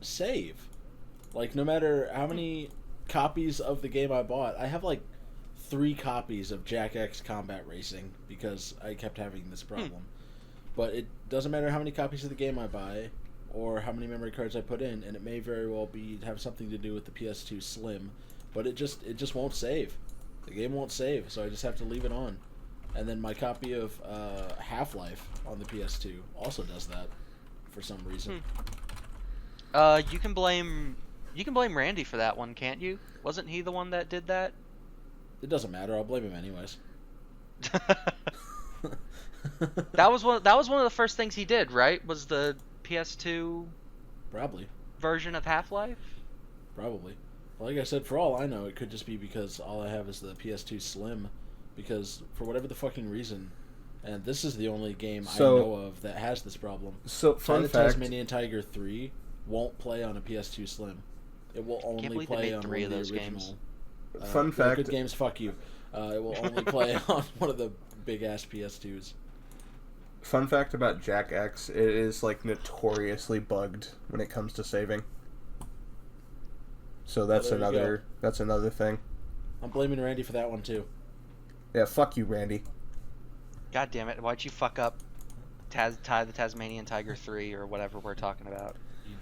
save. Like, no matter how many copies of the game I bought, I have like 3 copies of Jack X Combat Racing because I kept having this problem. But it doesn't matter how many copies of the game I buy, or how many memory cards I put in, and it may very well have something to do with the PS2 Slim, but it just won't save. The game won't save, so I just have to leave it on. And then my copy of Half-Life on the PS2 also does that for some reason. You can blame Randy for that one, can't you? Wasn't he the one that did that? It doesn't matter. I'll blame him anyways. That was one of the first things he did, right? Was the PS2 Probably. version of Half-Life? Probably. Like I said, for all I know, it could just be because all I have is the PS2 Slim. Because for whatever the fucking reason, and this is the only game I know of that has this problem. So, fun the fact: Tasmanian Tiger 3 won't play on a PS2 Slim. It will only play on one of the original. Fun fact: good games, fuck you. It will only play on one of the big ass PS2s. Fun fact about Jack X: it is like notoriously bugged when it comes to saving. So that's another thing. I'm blaming Randy for that one too. Yeah, fuck you, Randy. God damn it! Why'd you fuck up Ty the Tasmanian Tiger 3 or whatever we're talking about? You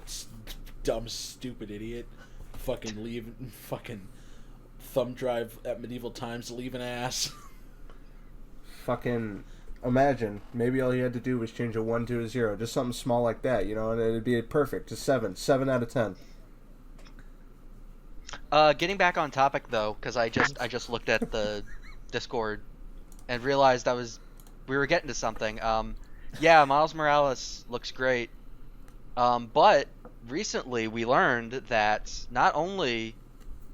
dumb, stupid idiot. Fucking thumb drive at medieval times, leaving ass. Fucking imagine. Maybe all you had to do was change a 1 to a 0. Just something small like that, and it'd be perfect. Just 7 out of 10. Getting back on topic though, because I just looked at the Discord and realized we were getting to something. Yeah, Miles Morales looks great. But recently we learned that not only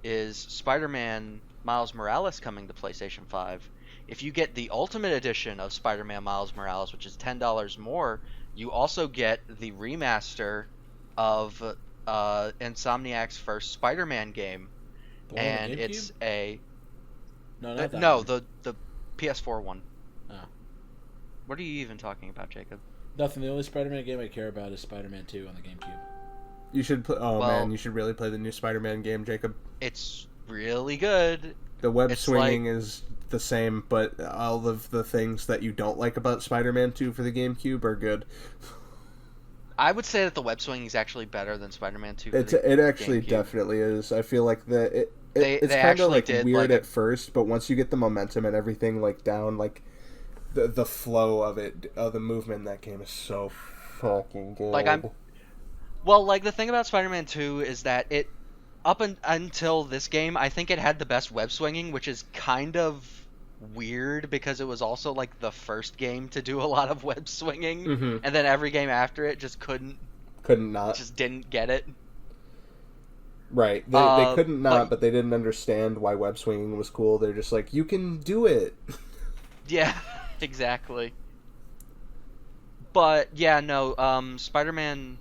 is Spider-Man Miles Morales coming to PlayStation 5, if you get the Ultimate Edition of Spider-Man Miles Morales, which is $10 more, you also get the remaster of Insomniac's first Spider-Man game. And it's a... No, not that no, one. the PS4 one. Oh. What are you even talking about, Jacob? Nothing. The only Spider-Man game I care about is Spider-Man 2 on the GameCube. You should play... man, you should really play the new Spider-Man game, Jacob. It's really good. The web swinging is the same, but all of the things that you don't like about Spider-Man 2 for the GameCube are good. I would say that the web swinging is actually better than Spider-Man 2 for It actually GameCube. Definitely is. I feel like They it's kind of like did, weird at first, but once you get the momentum and everything like down, like the flow of the movement in that game is so fucking good. Like the thing about Spider-Man 2 is that it until this game, I think it had the best web swinging, which is kind of weird because it was also like the first game to do a lot of web swinging, and then every game after it just just didn't get it. Right. They couldn't not, but they didn't understand why web swinging was cool. They're just like, you can do it. Yeah, exactly. But yeah, no, Spider-Man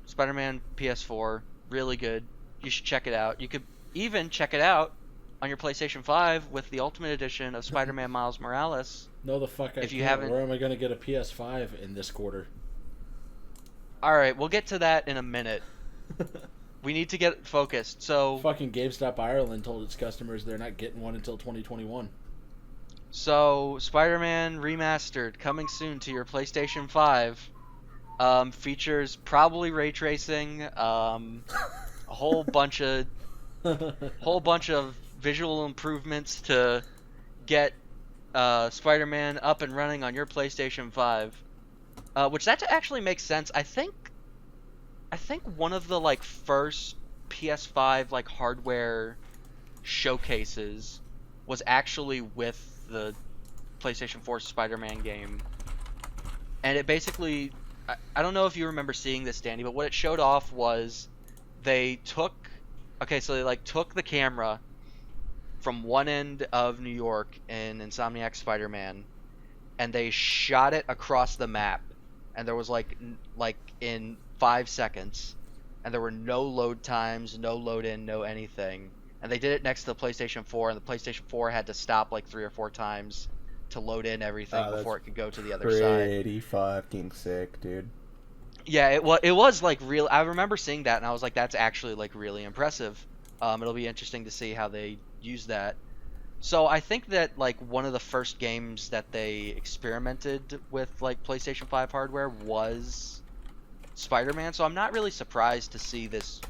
PS4, really good. You should check it out. You could even check it out on your PlayStation 5 with the Ultimate Edition of Spider-Man Miles Morales. No, the fuck I can't. Where am I going to get a PS5 in this quarter? Alright, we'll get to that in a minute. We need to get focused, so... Fucking GameStop Ireland told its customers they're not getting one until 2021. So, Spider-Man Remastered, coming soon to your PlayStation 5. Features probably ray tracing, a whole bunch of visual improvements to get Spider-Man up and running on your PlayStation 5. Which that actually makes sense. I think one of the first PS5 hardware showcases was actually with the PlayStation 4 Spider-Man game. And it basically, I don't know if you remember seeing this, Danny, but what it showed off was they took the camera from one end of New York in Insomniac Spider-Man, and they shot it across the map, and there was like in 5 seconds, and there were no load times, no load in, no anything. And they did it next to the PlayStation 4, and the PlayStation 4 had to stop 3 or 4 times to load in everything before it could go to the other side. Pretty fucking sick, dude. Yeah, it was real. I remember seeing that, and I was like, that's actually really impressive. It'll be interesting to see how they use that. So I think that one of the first games that they experimented with PlayStation 5 hardware was Spider-Man, so I'm not really surprised to see this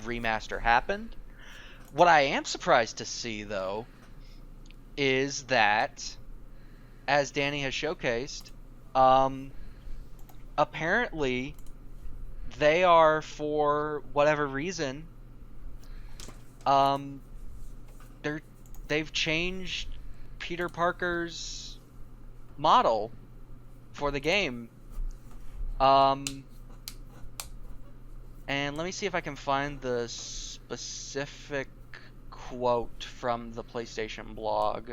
remaster happen. What I am surprised to see, though, is that, as Danny has showcased, apparently they are, for whatever reason, they've changed Peter Parker's model for the game. And let me see if I can find the specific quote from the PlayStation blog.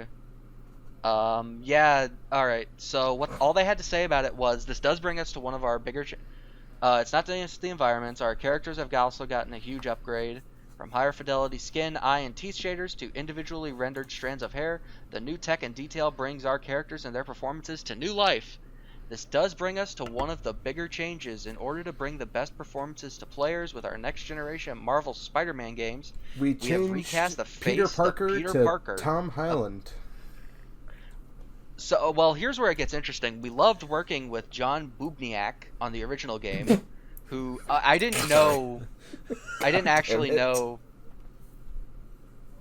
Yeah, alright. So all they had to say about it was, this does bring us to one of our bigger... it's not just the environments. Our characters have also gotten a huge upgrade. From higher fidelity skin, eye, and teeth shaders to individually rendered strands of hair, the new tech and detail brings our characters and their performances to new life. This does bring us to one of the bigger changes. In order to bring the best performances to players with our next generation Marvel Spider-Man games, we have recast the face Peter Parker of Peter to Parker. Tom Holland. So, well, here's where it gets interesting. We loved working with John Bubniak on the original game, who I didn't know. I didn't actually know.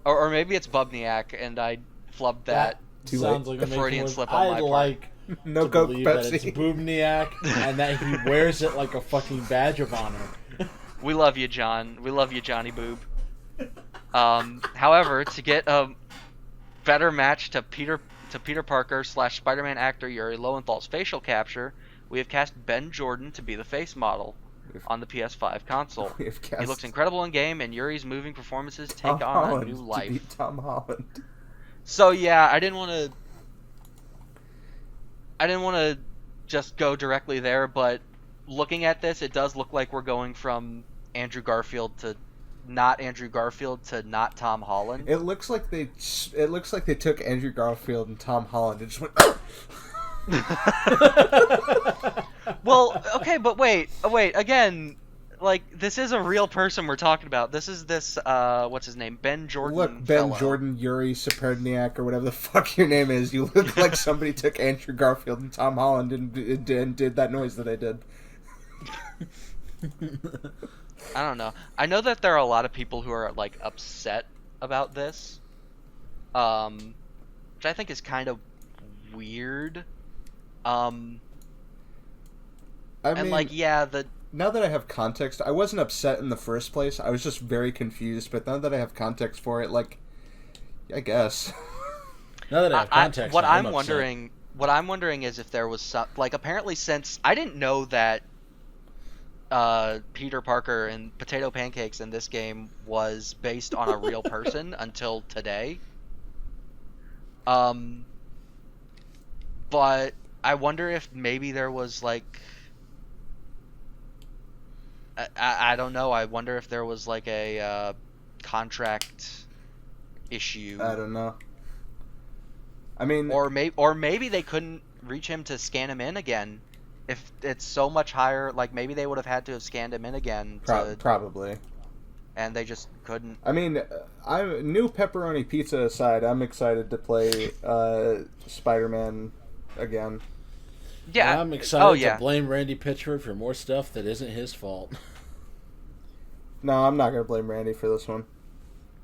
Or maybe it's Bubniak, and I flubbed that. Sounds like a Freudian slip I on my part. like No to Coke believe that Pepsi. it's Bubniak and that he wears it like a fucking badge of honor. We love you, John. We love you, Johnny Boob. However, to get a better match to Peter Parker / Spider-Man actor Yuri Lowenthal's facial capture, we have cast Ben Jordan to be the face model on the PS5 console. He looks incredible in game, and Yuri's moving performances take on a new life. To be Tom Holland. So yeah, I didn't want to just go directly there, but looking at this, it does look like we're going from Andrew Garfield to not Andrew Garfield to not Tom Holland. It looks like they took Andrew Garfield and Tom Holland and just went. Well, okay, but wait, again, like, this is a real person we're talking about. This is what's his name? Ben Jordan. Look, Ben fellow. Jordan, Yuri Saperniak, or whatever the fuck your name is. You look like somebody took Andrew Garfield and Tom Holland and did that noise that I did. I don't know. I know that there are a lot of people who are, like, upset about this, which I think is kind of weird. I mean, like, yeah, now that I have context, I wasn't upset in the first place. I was just very confused. But now that I have context for it, like, I guess. Now that I have context, what I'm wondering is if there was some, like, apparently, since I didn't know that Peter Parker and Potato Pancakes in this game was based on a real person until today. But I wonder if maybe there was, like, I don't know. I wonder if there was, like, a contract issue. I don't know. I mean, or maybe they couldn't reach him to scan him in again. If it's so much higher, like, maybe they would have had to have scanned him in again. Probably. And they just couldn't. I mean, new pepperoni pizza aside, I'm excited to play Spider-Man again. Yeah, I'm excited to blame Randy Pitchford for more stuff that isn't his fault. No, I'm not gonna blame Randy for this one.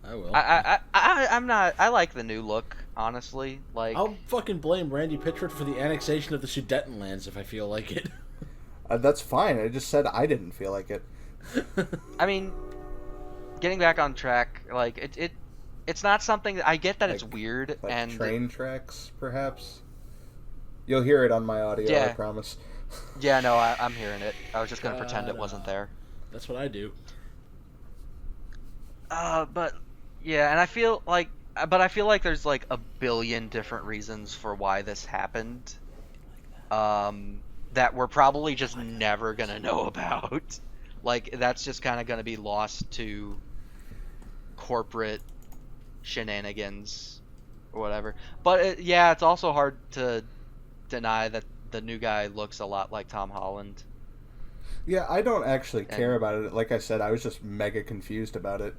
I will. I'm not. I like the new look, honestly. Like, I'll fucking blame Randy Pitchford for the annexation of the Sudetenlands if I feel like it. That's fine. I just said I didn't feel like it. I mean, getting back on track, like, it's not something that I get that, like, it's weird, like and train tracks, perhaps. You'll hear it on my audio, yeah. I promise. Yeah, no, I'm hearing it. I was just gonna pretend it wasn't there. That's what I do. But yeah, and I feel like there's, like, a billion different reasons for why this happened. That we're probably just never gonna know about. Like, that's just kind of gonna be lost to corporate shenanigans or whatever. But yeah, it's also hard to deny that the new guy looks a lot like Tom Holland. Yeah, I don't actually care about it. Like I said, I was just mega confused about it.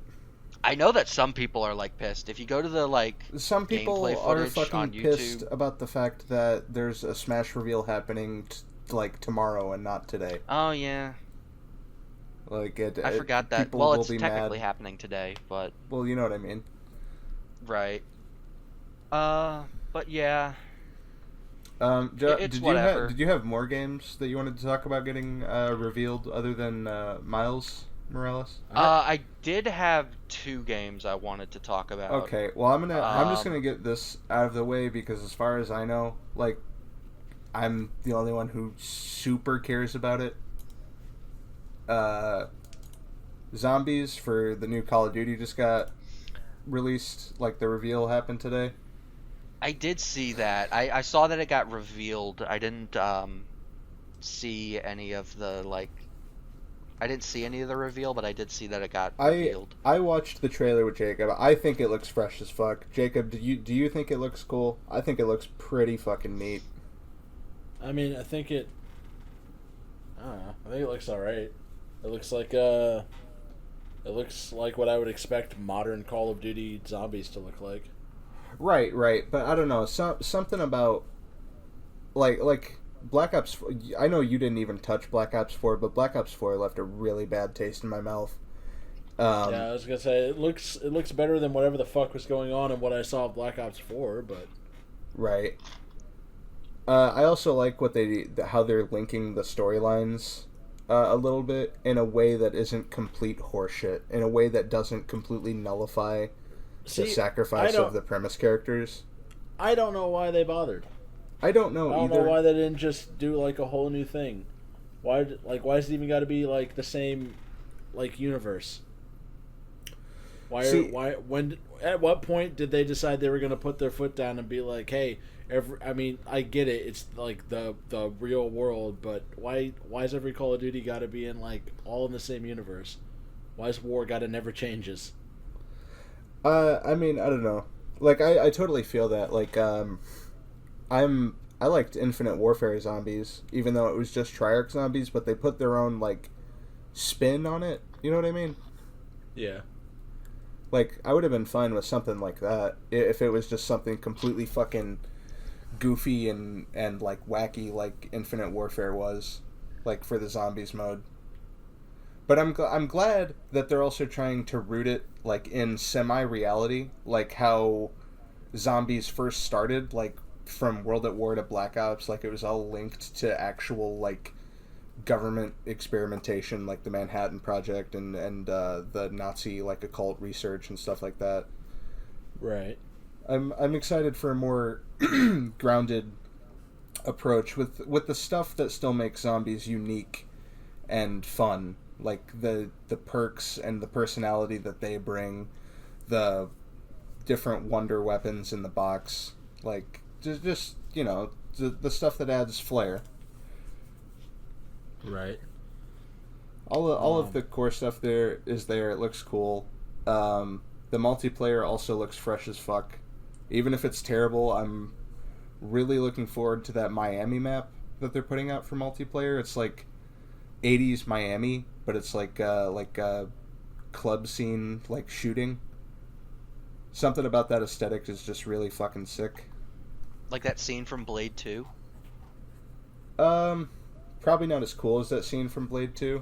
I know that some people are, like, pissed. If you go to the, like, some people gameplay are footage fucking on YouTube, pissed about the fact that there's a Smash reveal happening like tomorrow and not today. Oh yeah. Like I forgot that. people Well, will it's be technically mad. happening today, but Well, you know what I mean. right. But yeah, it's whatever. Did you have more games that you wanted to talk about getting revealed other than Miles Morales? I did have 2 games I wanted to talk about. Okay, well I'm just Um, gonna get this out of the way because as far as I know, like I'm the only one who super cares about it. Uh, Zombies for the new Call of Duty just got released. Like the reveal happened today. I did see that. I saw that it got revealed. I didn't see any of the like. I didn't see any of the reveal, but I did see that it got revealed. I watched the trailer with Jacob. I think it looks fresh as fuck. Jacob, do you think it looks cool? I think it looks pretty fucking neat. I mean, I think it. I don't know. I think it looks all right. It looks like what I would expect modern Call of Duty zombies to look like. Right. But I don't know. Something about like Black Ops 4, I know you didn't even touch Black Ops 4, but Black Ops 4 left a really bad taste in my mouth. Yeah, I was gonna say it looks better than whatever the fuck was going on in what I saw of Black Ops 4, but right. I also like how they're linking the storylines a little bit in a way that isn't complete horseshit, in a way that doesn't completely nullify the sacrifice of the premise characters. I don't know why they bothered. I don't know I don't either. know why they didn't just do like a whole new thing. Why does it even got to be like the same like universe? At what point did they decide they were going to put their foot down and be like, "Hey, I mean, I get it. It's like the real world, but why's every Call of Duty got to be in like all in the same universe? Why's war got to never changes?" I mean, I don't know. Like I totally feel that. Like I liked Infinite Warfare zombies, even though it was just Treyarch zombies, but they put their own like spin on it. You know what I mean? Yeah. Like I would have been fine with something like that if it was just something completely fucking goofy and like wacky like Infinite Warfare was, like for the zombies mode. But I'm glad that they're also trying to root it like in semi-reality, like how zombies first started, like from World at War to Black Ops, like it was all linked to actual like government experimentation, like the Manhattan Project and the Nazi like occult research and stuff like that. Right. I'm excited for a more grounded approach with the stuff that still makes zombies unique and fun, like the perks and the personality that they bring, the different wonder weapons in the box, like just you know the stuff that adds flair. Right. All of the core stuff there is there. It looks cool. The multiplayer also looks fresh as fuck. Even if it's terrible, I'm really looking forward to that Miami map that they're putting out for multiplayer. It's like 80s Miami, but it's like club scene like shooting. Something about that aesthetic is just really fucking sick. Like that scene from Blade 2? Probably not as cool as that scene from Blade 2.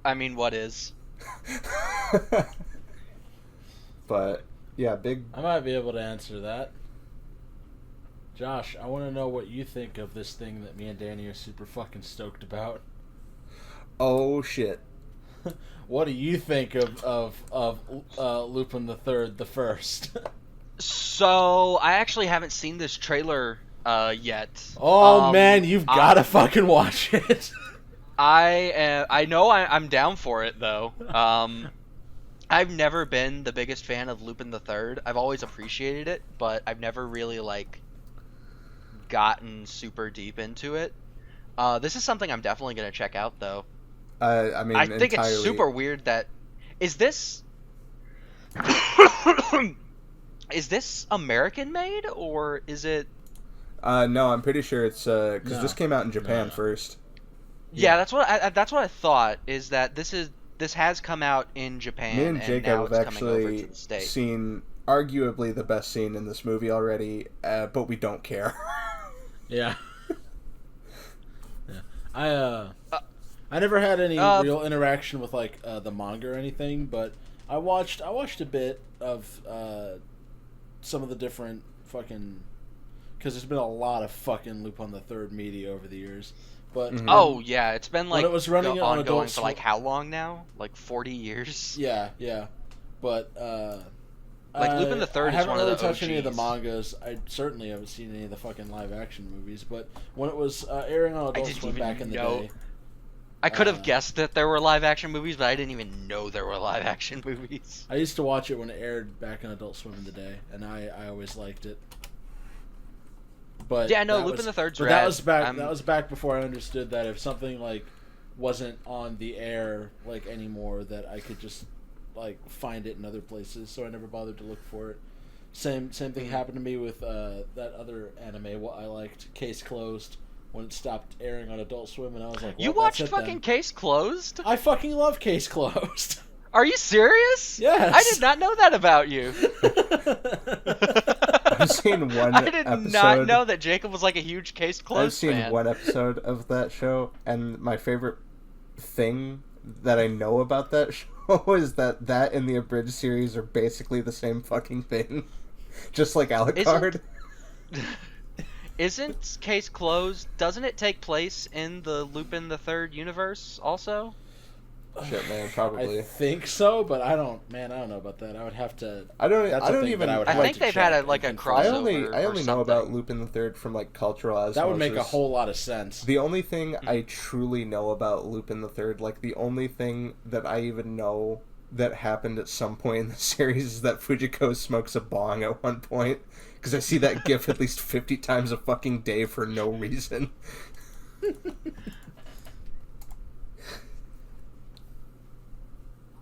I mean, what is? But yeah, I might be able to answer that. Josh, I want to know what you think of this thing that me and Danny are super fucking stoked about. Oh shit. What do you think of Lupin the Third, the First? So I actually haven't seen this trailer yet. Oh man, you've got to fucking watch it. I know I'm down for it though. I've never been the biggest fan of Lupin the Third. I've always appreciated it, but I've never really like gotten super deep into it. This is something I'm definitely gonna check out though. I mean, I think entirely... it's super weird that is this is this American made or is it? No, I'm pretty sure it's because this came out in Japan first. Yeah, that's what I thought. Is that this has come out in Japan? Me and Jacob now have it's coming over to actually the States. seen arguably the best scene in this movie already, but we don't care. Yeah. Yeah. I never had any real interaction with like the manga or anything, but I watched a bit of some of the different fucking, because there's been a lot of fucking Lupin the Third media over the years. But oh yeah, it's been like when it was running on ongoing Adult for like how long now? Like 40 years. Yeah, but like Lupin the Third is one of the OGs. I haven't really touched any of the mangas. I certainly haven't seen any of the fucking live action movies. But when it was airing on Adult Swim back in the day, I could have guessed that there were live action movies, but I didn't even know there were live action movies. I used to watch it when it aired back on Adult Swim in the day, and I always liked it. But yeah, no, Lupin the Third's rad. That was back before I understood that if something like wasn't on the air like anymore, that I could just like find it in other places. So I never bothered to look for it. Same thing happened to me with that other anime. What I liked, Case Closed, when it stopped airing on Adult Swim, and I was like, well, "You watched fucking Case Closed?" I fucking love Case Closed. Are you serious? Yes. I did not know that about you. I've seen one I did episode. not know that Jacob was like a huge Case Closed fan. I've seen one episode of that show, and my favorite thing that I know about that show is that and the abridged series are basically the same fucking thing. Just like Alucard. Isn't Case Closed, doesn't it take place in the Lupin the Third universe also? Shit, man, probably. I think so, but I don't know about that. I would have to. I think they've had a crossover. I only know about Lupin the Third from like cultural osmosis. That would make a whole lot of sense. The only thing I truly know about Lupin the Third, like the only thing that I even know that happened at some point in the series, is that Fujiko smokes a bong at one point. Because I see that gif at least 50 times a fucking day for no reason.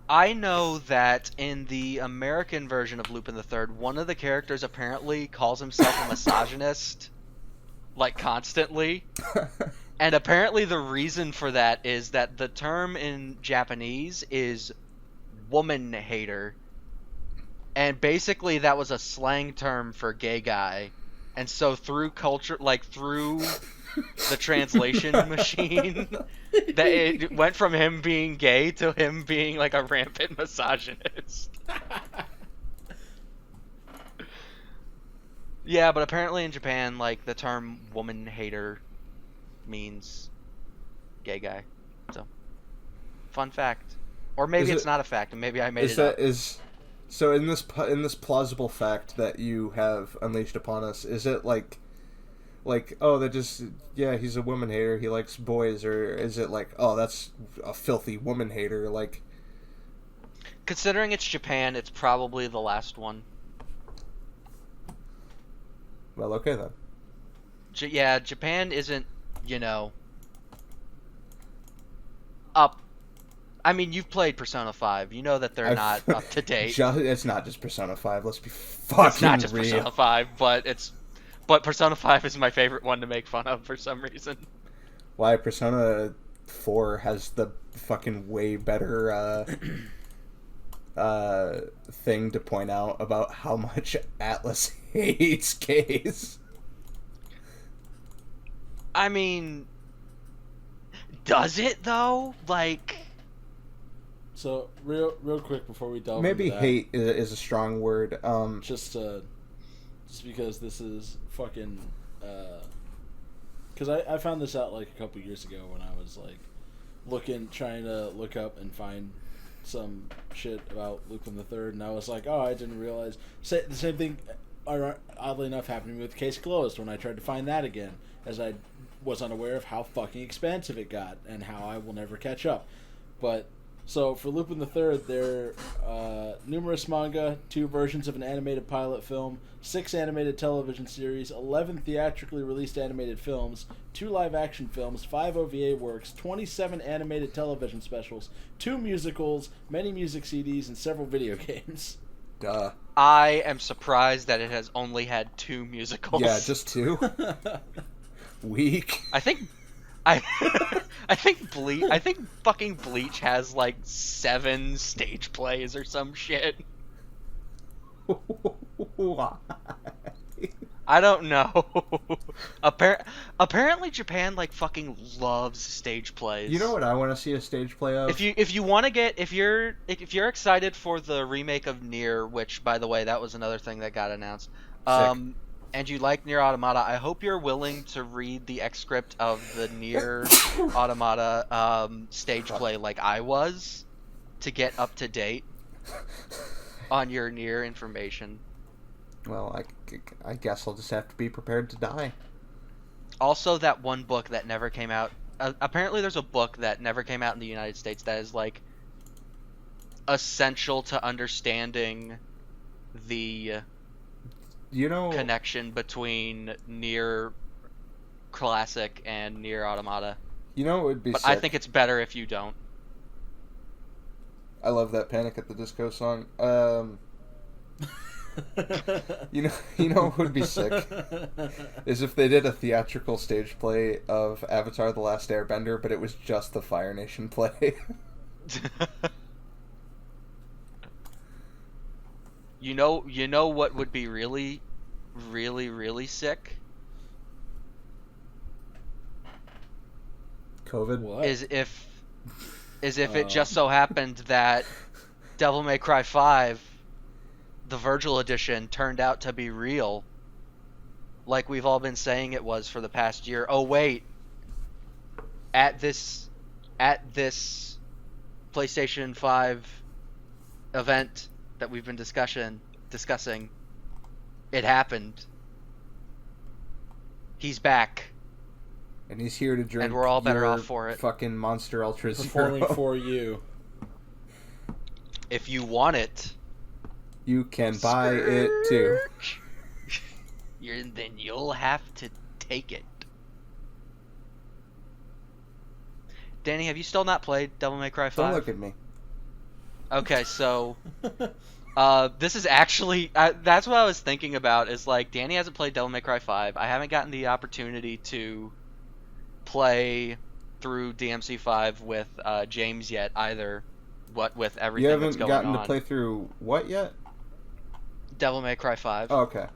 I know that in the American version of Lupin the Third, one of the characters apparently calls himself a misogynist, like constantly. And apparently the reason for that is that the term in Japanese is woman hater. And basically that was a slang term for gay guy. And so through culture, like through the translation machine, that it went from him being gay to him being like a rampant misogynist. Yeah, but apparently in Japan, like the term woman hater means gay guy. So, fun fact. Or maybe it's not a fact, and maybe I made it up. So in this plausible fact that you have unleashed upon us, is it like oh, that just, yeah, he's a woman hater, he likes boys, or is it like, oh, that's a filthy woman hater, like... Considering it's Japan, it's probably the last one. Well, okay then. Yeah, Japan isn't, up. I mean, you've played Persona 5. You know that they're not up to date. It's not just Persona 5. Let's be fucking real. It's not just Persona 5, but Persona 5 is my favorite one to make fun of for some reason. Why? Persona 4 has the fucking way better thing to point out about how much Atlas hates gays. I mean, does it though? Like... So real quick before we delve maybe into that, hate is a strong word. Just because this is fucking because I found this out like a couple years ago when I was like trying to look up and find some shit about Lupin the Third, and I was like, oh, I didn't realize. The same thing, oddly enough, happened to me with Case Closed when I tried to find that again, as I was unaware of how fucking expansive it got and how I will never catch up. But so for Lupin the Third, there are numerous manga, 2 versions of an animated pilot film, 6 animated television series, 11 theatrically released animated films, 2 live-action films, 5 OVA works, 27 animated television specials, 2 musicals, many music CDs, and several video games. Duh. I am surprised that it has only had 2 musicals. Yeah, just 2? Weak. I think fucking Bleach has like 7 stage plays or some shit. Why? I don't know. Apparently Japan like fucking loves stage plays. You know what I want to see a stage play of? If you want to get if you're excited for the remake of Nier, which by the way that was another thing that got announced, and you like Nier Automata, I hope you're willing to read the X script of the Nier Automata stage play like I was, to get up to date on your Nier information. Well, I guess I'll just have to be prepared to die. Also, that one book that never came out. Apparently, there's a book that never came out in the United States that is like essential to understanding the connection between Nier Classic and Nier Automata. You know, it would be. But sick. I think it's better if you don't. I love that Panic at the Disco song. You know what would be sick is if they did a theatrical stage play of Avatar: The Last Airbender, but it was just the Fire Nation play. You know what would be really, really, really sick? COVID. What? Is if it just so happened that Devil May Cry 5, the Virgil edition, turned out to be real, like we've all been saying it was for the past year. Oh wait, at this PlayStation 5 event that we've been discussing, it happened. He's back. And he's here to drink. And we're all better off for it. Fucking Monster Ultra Performing Zero. for you. If you want it, you can buy it too. Then you'll have to take it. Danny, have you still not played Devil May Cry 5? Don't look at me. Okay, so this is actually that's what I was thinking about. Is like Danny hasn't played Devil May Cry 5. I haven't gotten the opportunity to play through DMC5 with James yet either. What with everything that's going on. You haven't gotten to play through what yet? Devil May Cry 5. Oh, okay.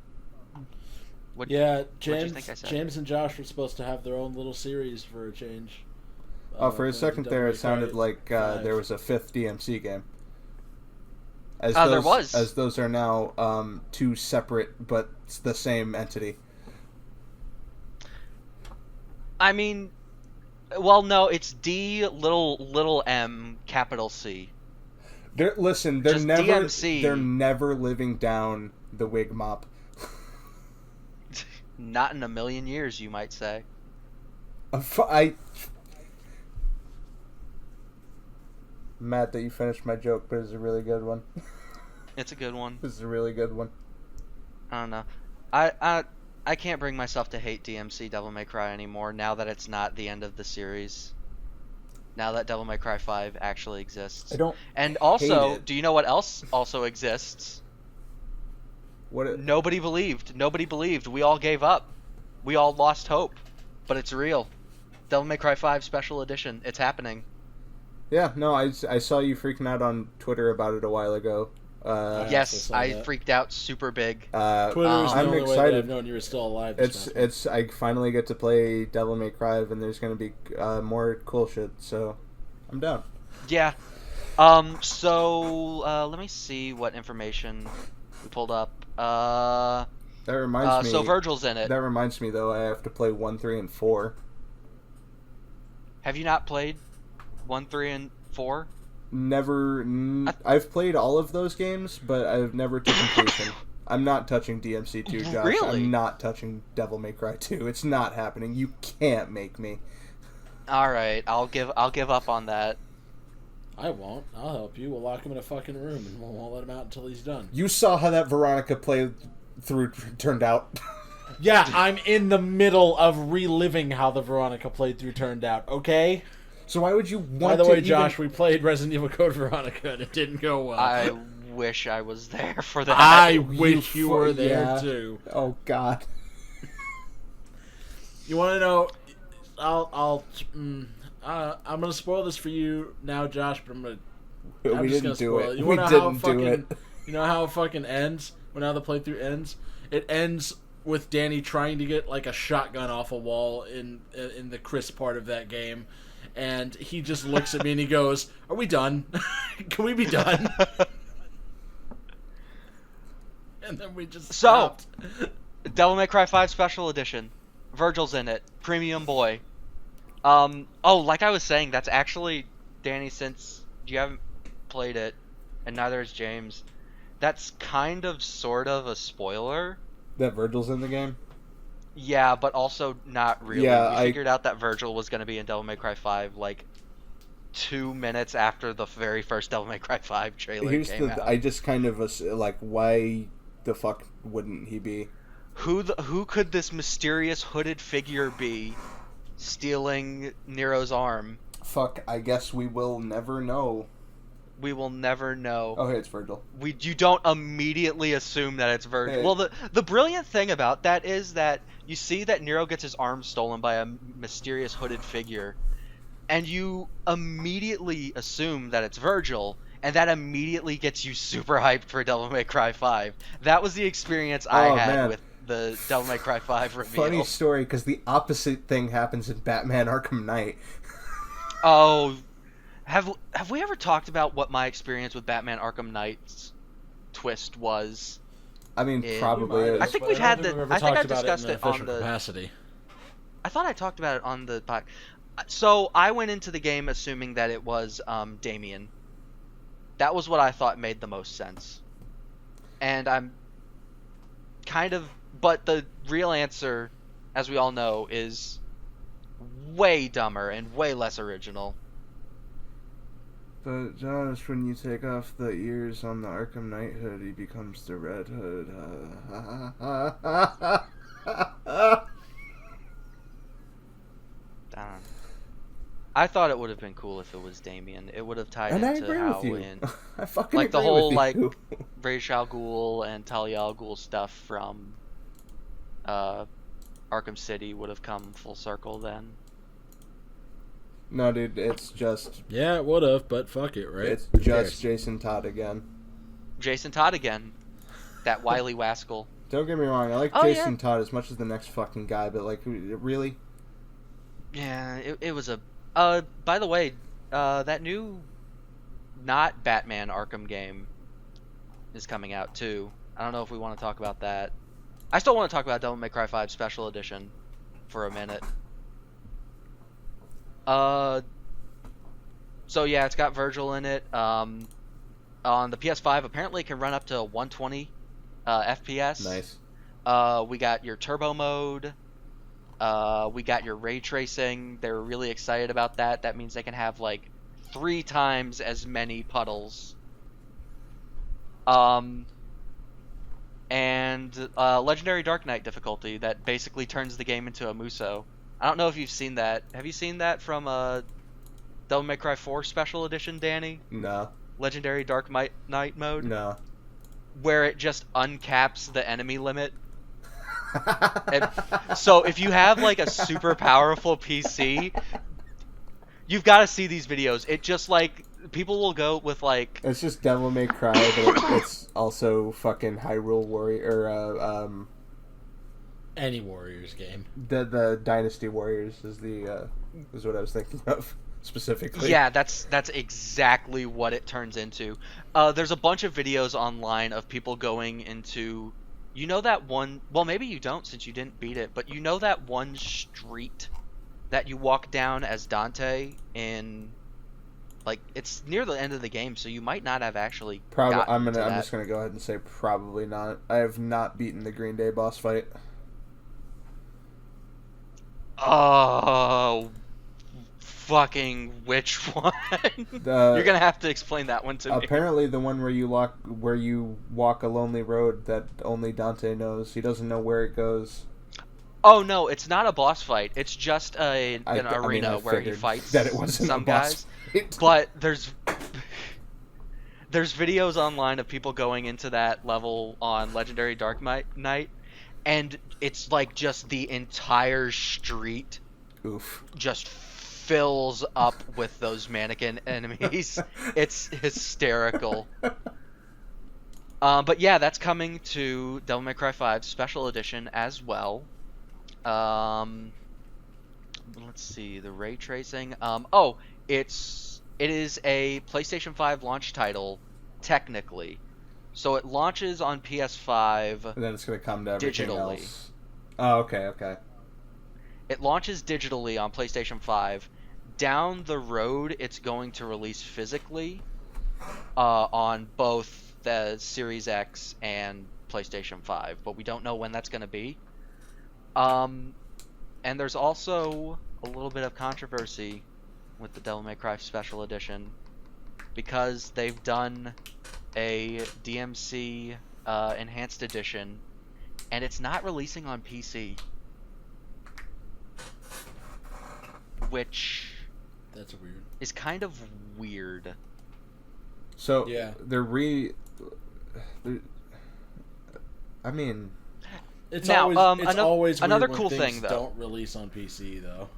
James and Josh were supposed to have their own little series for a change. For a second there, it sounded like there was a fifth DMC game. There was. As those are now two separate, but the same entity. I mean, well, no, it's D little M capital C. They're never DMC. They're never living down the wig mop. Not in a million years, you might say. I'm mad that you finished my joke, but it's a really good one. It's a good one. This is a really good one. I don't know. I can't bring myself to hate DMC Devil May Cry anymore now that it's not the end of the series. Now that Devil May Cry 5 actually exists. I don't. And also, hate it. do you know what else also exists? Nobody believed. We all gave up. We all lost hope. But it's real. Devil May Cry 5 Special Edition. It's happening. Yeah, no, I saw you freaking out on Twitter about it a while ago. Yes, I freaked out super big. Twitter is the I'm only way excited. that I've known you were still alive. I finally get to play Devil May Cry, and there's going to be more cool shit, so I'm down. Yeah. So let me see what information we pulled up. That reminds me. So Virgil's in it. That reminds me, though, I have to play 1, 3, and 4. Have you not played 1, 3, and 4? Never. I've played all of those games, but I've never to completion. I'm not touching DMC 2, Josh. Really? I'm not touching Devil May Cry 2. It's not happening. You can't make me. All right, I'll give up on that. I won't. I'll help you. We'll lock him in a fucking room and we won't let him out until he's done. You saw how that Veronica play through turned out. Yeah, I'm in the middle of reliving how the Veronica playthrough turned out, okay? So why would you want to? By the way, Josh, we played Resident Evil Code Veronica and it didn't go well. I wish I was there for that. I wish you were there too. Oh God. You want to know? I'm gonna spoil this for you now, Josh. But We didn't do it. You We know didn't do it. You know how it fucking ends? When how the playthrough ends? It ends with Danny trying to get like a shotgun off a wall in the Chris part of that game, and he just looks at me and he goes, "Are we done? Can we be done?" And then we just stopped. Devil May Cry 5 Special Edition. Virgil's in it. Premium boy. Like I was saying, that's actually, Danny, since you haven't played it, and neither has James, that's kind of sort of a spoiler. That Virgil's in the game? Yeah, but also not really. Yeah, we figured out that Virgil was going to be in Devil May Cry 5, like, 2 minutes after the very first Devil May Cry 5 trailer came out. I just kind of, like, why the fuck wouldn't he be? Who could this mysterious hooded figure be stealing Nero's arm? Fuck, I guess we will never know. We will never know. Oh, hey, it's Virgil. You don't immediately assume that it's Virgil. Hey. Well, the brilliant thing about that is that you see that Nero gets his arm stolen by a mysterious hooded figure, and you immediately assume that it's Virgil, and that immediately gets you super hyped for Devil May Cry 5. That was the experience I had with the Devil May Cry 5 reveal. Funny story, because the opposite thing happens in Batman Arkham Knight. Oh, have we ever talked about what my experience with Batman Arkham Knight's twist was? I mean, probably. I think we've had the. I think I discussed it on the capacity. I thought I talked about it on the podcast. So I went into the game assuming that it was Damien. That was what I thought made the most sense. And I'm kind of... But the real answer, as we all know, is way dumber and way less original. But Josh, when you take off the ears on the Arkham Knight hood, he becomes the Red Hood. I thought it would have been cool if it was Damien. It would have tied and into I agree how with you. in I fucking like the agree whole with like you. Ra's al Ghul and Talia al Ghul stuff from Arkham City would have come full circle then. No, dude, it's just... Yeah, it would have, but fuck it, right? It's Who just cares? Jason Todd again. Jason Todd again. That wily wascal. Don't get me wrong, I like Jason Todd as much as the next fucking guy, but, like, really? Yeah, it was a... by the way, that new not Batman Arkham game is coming out, too. I don't know if we want to talk about that. I still want to talk about Devil May Cry 5 Special Edition for a minute. So yeah, it's got Virgil in it. On the PS5, apparently it can run up to 120 FPS. Nice. We got your turbo mode. We got your ray tracing. They're really excited about that. That means they can have like 3 times as many puddles. And Legendary Dark Knight difficulty that basically turns the game into a Muso. I don't know if you've seen that. Have you seen that from Devil May Cry 4 Special Edition, Danny? No. Legendary Dark Knight mode? No. Where it just uncaps the enemy limit. So if you have like a super powerful PC, you've got to see these videos. It just like... People will go with like... It's just Devil May Cry, but it's also fucking Hyrule Warrior, or Any Warriors game. The Dynasty Warriors is what I was thinking of specifically. Yeah, that's exactly what it turns into. There's a bunch of videos online of people going into, you know that one, well maybe you don't since you didn't beat it, but you know that one street that you walk down as Dante in, like, it's near the end of the game, so you might not have actually I'm just gonna go ahead and say probably not. I have not beaten the Green Day boss fight. Oh, fucking which one? You're gonna have to explain that one to me. Apparently, the one where you walk a lonely road that only Dante knows. He doesn't know where it goes. Oh no, it's not a boss fight. It's just an arena where he fights that it wasn't some a boss guys. fight. But there's videos online of people going into that level on Legendary Dark Knight, and it's like just the entire street just fills up with those mannequin enemies. It's hysterical. But yeah, that's coming to Devil May Cry 5 Special Edition as well. Um, let's see, the ray tracing. It is a PlayStation 5 launch title, technically. So it launches on PS5 And then it's going to come to everything digitally. else. Oh, okay. It launches digitally on PlayStation 5. Down the road, it's going to release physically on both the Series X and PlayStation 5, but we don't know when that's going to be. And there's also a little bit of controversy with the Devil May Cry Special Edition because they've done a DMC Enhanced Edition, and it's not releasing on PC. Which That's weird. is kind of weird. So, Yeah. I mean... It's Now, always another weird when cool things thing, though. don't release on PC, though.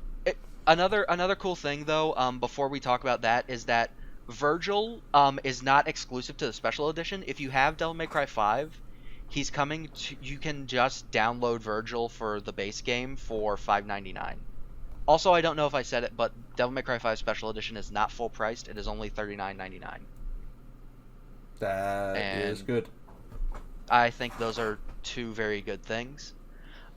Another cool thing, though, before we talk about that, is that Virgil is not exclusive to the Special Edition. If you have Devil May Cry 5, he's coming to... You can just download Virgil for the base game for $5.99. Also, I don't know if I said it, but Devil May Cry 5 Special Edition is not full priced. It is only $39.99. That is good. I think those are two very good things.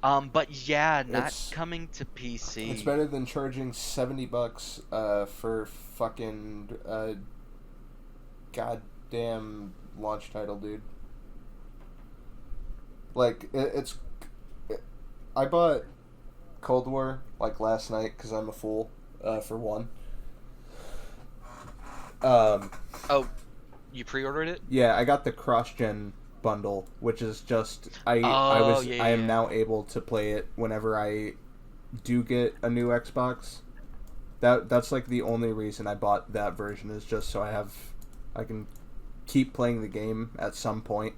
But yeah, not coming to PC. It's better than charging $70 for fucking goddamn launch title, dude. Like I bought Cold War like last night because I'm a fool, for one. Oh, you pre-ordered it? Yeah, I got the cross-gen bundle, which is just I am now able to play it whenever I do get a new Xbox. That's like the only reason I bought that version, is just so I can keep playing the game at some point.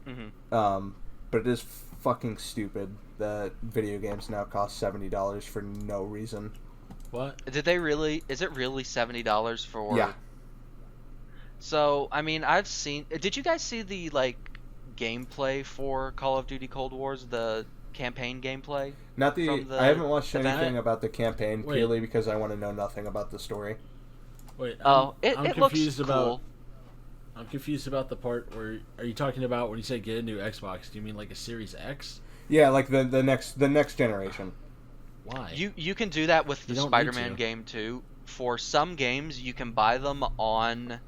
Mm-hmm. But it is fucking stupid that video games now cost $70 for no reason. What? Did they really? Is it really $70 for? Yeah. So I mean, I've seen. Did you guys see the gameplay for Call of Duty Cold Wars? The campaign gameplay. Not the. I haven't watched anything about the campaign Wait. purely because I want to know nothing about the story. Wait. I'm confused looks about. cool. I'm confused about the part where are you talking about when you say get a new Xbox? Do you mean like a Series X? Yeah, like the next generation. Why? You can do that with the You don't need Spider-Man to. game too. For some games, you can buy them on,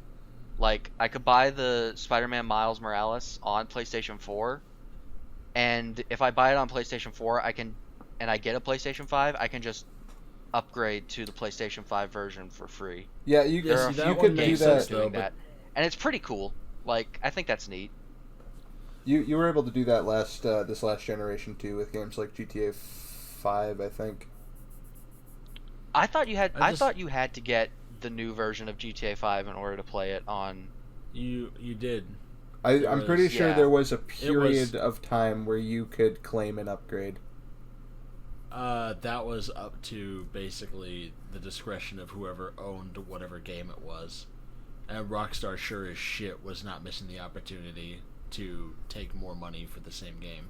I could buy the Spider-Man Miles Morales on PlayStation 4, and if I buy it on PlayStation 4, and I get a PlayStation 5, I can just upgrade to the PlayStation 5 version for free. Yeah, you There are a see, few that one games makes that's sense, doing though, that, and it's pretty cool. I think that's neat. You were able to do that this last generation too with games like GTA 5, I think. I thought you had to get the new version of GTA 5 in order to play it on. You did. I'm pretty sure yeah. there was a period of time where you could claim an upgrade. That was up to basically the discretion of whoever owned whatever game it was. And Rockstar sure as shit was not missing the opportunity to take more money for the same game.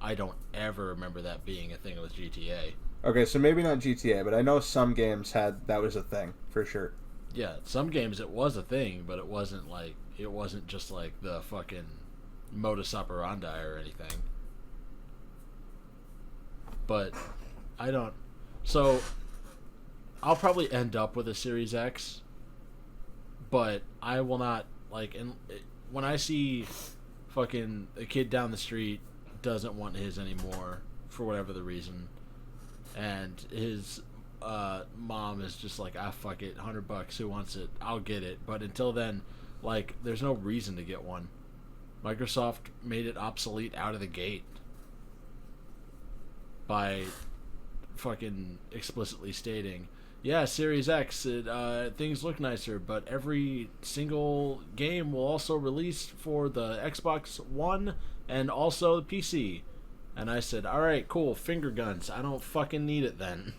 I don't ever remember that being a thing with GTA. Okay, so maybe not GTA, but I know some games that was a thing, for sure. Yeah, some games it was a thing, but it wasn't just like the fucking modus operandi or anything. But I don't. So I'll probably end up with a Series X, but I will not when I see fucking a kid down the street doesn't want his anymore for whatever the reason, and his mom is just like, fuck it, $100, who wants it? I'll get it. But until then, there's no reason to get one. Microsoft made it obsolete out of the gate by fucking explicitly stating, yeah, Series X, things look nicer, but every single game will also release for the Xbox One and also the PC. And I said, alright, cool, finger guns. I don't fucking need it then.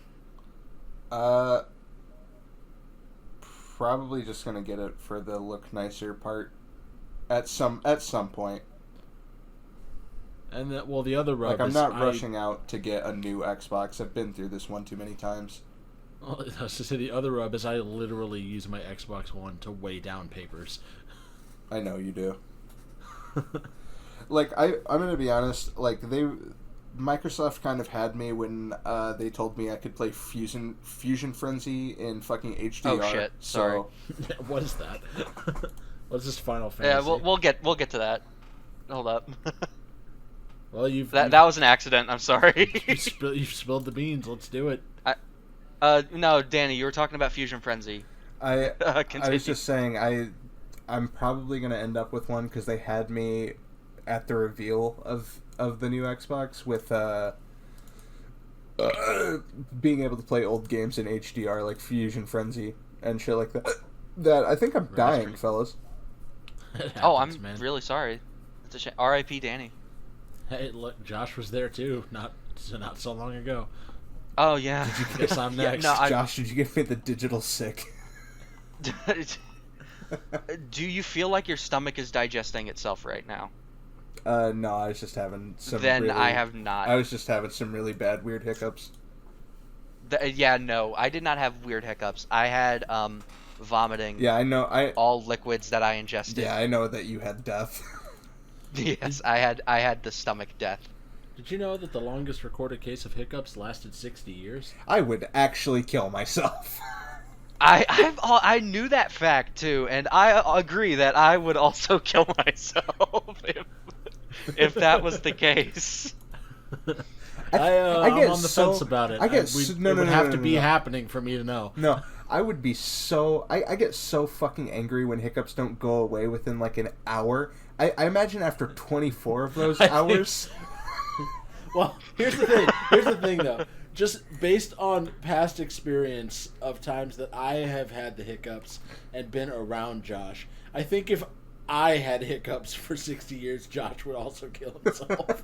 Probably just gonna get it for the look nicer part. At some point. And the other rub Like, I'm is not rushing out to get a new Xbox. I've been through this one too many times. Well, I was to say the other rub is I literally use my Xbox One to weigh down papers. I know you do. Like, I'm gonna be honest. Like, Microsoft kind of had me when they told me I could play Fusion Frenzy in fucking HDR. Oh shit! Sorry. What is that? What is this Final Fantasy? Yeah, we'll get to that. Hold up. Well, that was an accident. I'm sorry. you've spilled the beans. Let's do it. No, Danny, you were talking about Fusion Frenzy. I was just saying I'm probably gonna end up with one because they had me at the reveal of the new Xbox with being able to play old games in HDR like Fusion Frenzy and shit like that. I think I'm dying, fellas. I'm really sorry. It's a shame. R.I.P. Danny. Hey, look, Josh was there too. Not so long ago. Oh yeah. Guess I'm next. Josh, did you give me the digital sick? Do you feel like your stomach is digesting itself right now? No, I was just having some. I have not. I was just having some really bad weird hiccups. No, I did not have weird hiccups. I had vomiting. Yeah, I know. All liquids that I ingested. Yeah, I know that you had death. Yes, I had the stomach death. Did you know that the longest recorded case of hiccups lasted 60 years? I would actually kill myself. I knew that fact too, and I agree that I would also kill myself if that was the case. I'm on the fence about it. It would have to be happening for me to know. No, I would be so... I get so fucking angry when hiccups don't go away within like an hour. I imagine after 24 of those hours... Well, here's the thing though. Just based on past experience of times that I have had the hiccups and been around Josh, I think if I had hiccups for 60 years, Josh would also kill himself.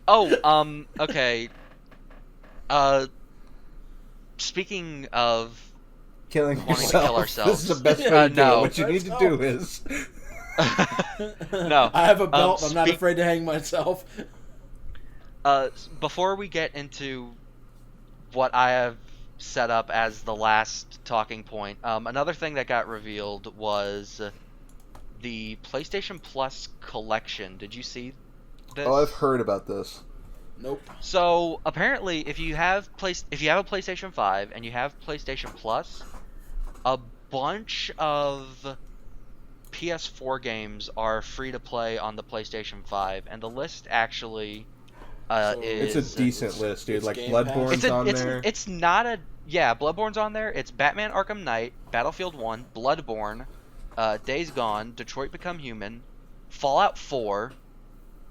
Okay. Speaking of killing wanting yourself, to kill ourselves, this is the best way to do it. What you need to do is... No. I have a belt. I'm not afraid to hang myself. Before we get into what I have set up as the last talking point, another thing that got revealed was the PlayStation Plus collection. Did you see this? Oh, I've heard about this. Nope. So apparently, if you have a PlayStation 5 and you have PlayStation Plus, a bunch of PS4 games are free to play on the PlayStation 5, and the list actually is... It's a decent list, dude. Like, Bloodborne's on there. It's not a... Yeah, Bloodborne's on there. It's Batman Arkham Knight, Battlefield 1, Bloodborne, Days Gone, Detroit Become Human, Fallout 4,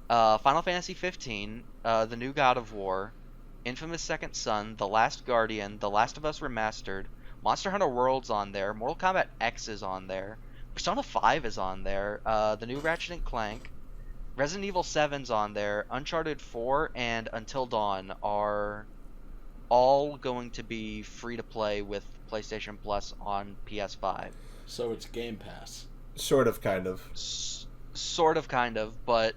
Final Fantasy 15, The New God of War, Infamous Second Son, The Last Guardian, The Last of Us Remastered, Monster Hunter World's on there, Mortal Kombat X is on there, Persona 5 is on there, the new Ratchet & Clank, Resident Evil 7's on there, Uncharted 4 and Until Dawn are all going to be free to play with PlayStation Plus on PS5. So it's Game Pass. Sort of, kind of. Sort of, kind of, but...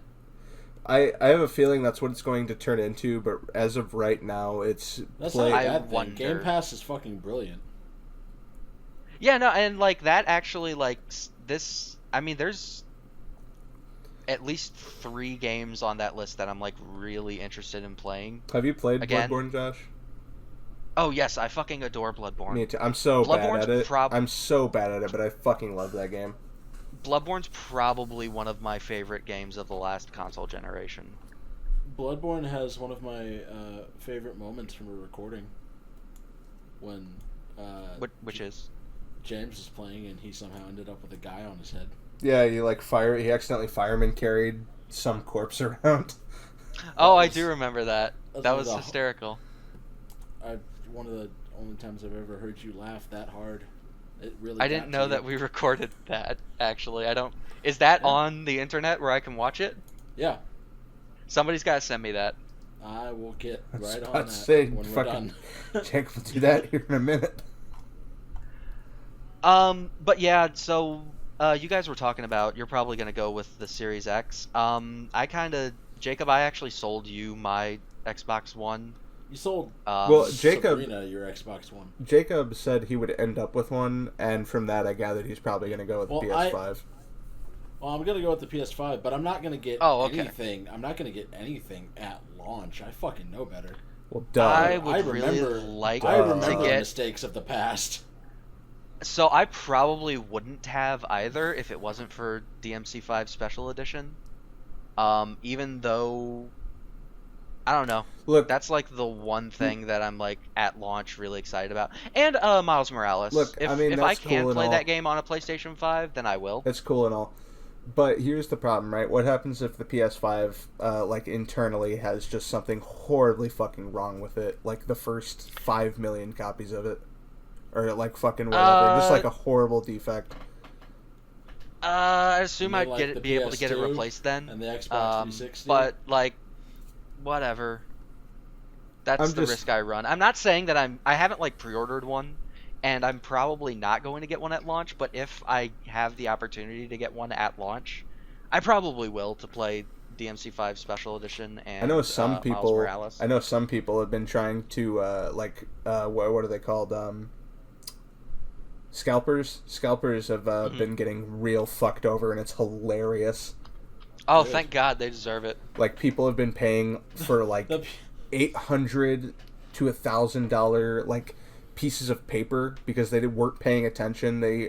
I have a feeling that's what it's going to turn into, but as of right now, it's... That's not a bad thing. Game Pass is fucking brilliant. Yeah, no, and, like, that actually, like, this... I mean, there's at least 3 games on that list that I'm, like, really interested in playing. Have you played Bloodborne, Josh? Oh, yes, I fucking adore Bloodborne. Me too. I'm so bad at it. I'm so bad at it, but I fucking love that game. Bloodborne's probably one of my favorite games of the last console generation. Bloodborne has one of my favorite moments from a recording. When... Which is? James is playing and he somehow ended up with a guy on his head. Yeah, he accidentally fireman carried some corpse around. Oh, I do remember that. That was hysterical. One of the only times I've ever heard you laugh that hard. It really. I didn't know that we recorded that. Actually, I don't. Is that on the internet where I can watch it? Yeah. Somebody's got to send me that. I will get right on that say, when we're done. Jake will do that here in a minute. But yeah, so you guys were talking about you're probably gonna go with the Series X. Jacob, I actually sold you my Xbox One. You sold Well, Jacob, Sabrina your Xbox One. Jacob said he would end up with one, and from that I gathered he's probably going to go with the PS5. Well, I'm gonna go with the PS5, but I'm not gonna get anything. I'm not gonna get anything at launch. I fucking know better. Well, duh. I remember the mistakes of the past. So I probably wouldn't have either if it wasn't for DMC5 Special Edition. Even though, I don't know. Look, that's like the one thing that I'm like at launch really excited about. And Miles Morales. Look, if I can play that game on a PlayStation 5, then I will. That's cool and all. But here's the problem, right? What happens if the PS5, like, internally has just something horribly fucking wrong with it? Like, the first 5 million copies of it. Or, like, fucking whatever. Just, like, a horrible defect. I assume I'd be able to get it replaced then. And the Xbox 360? But, like, whatever. That's the risk I run. I'm not saying that I haven't, like, pre-ordered one. And I'm probably not going to get one at launch, but if I have the opportunity to get one at launch, I probably will to play DMC5 Special Edition and I know some people. Miles Morales. I know some people have been trying to what are they called? Scalpers. Scalpers have been getting real fucked over, and it's hilarious. Oh, thank God, they deserve it. Like, people have been paying for like $800 to $1,000 like pieces of paper because they weren't paying attention. They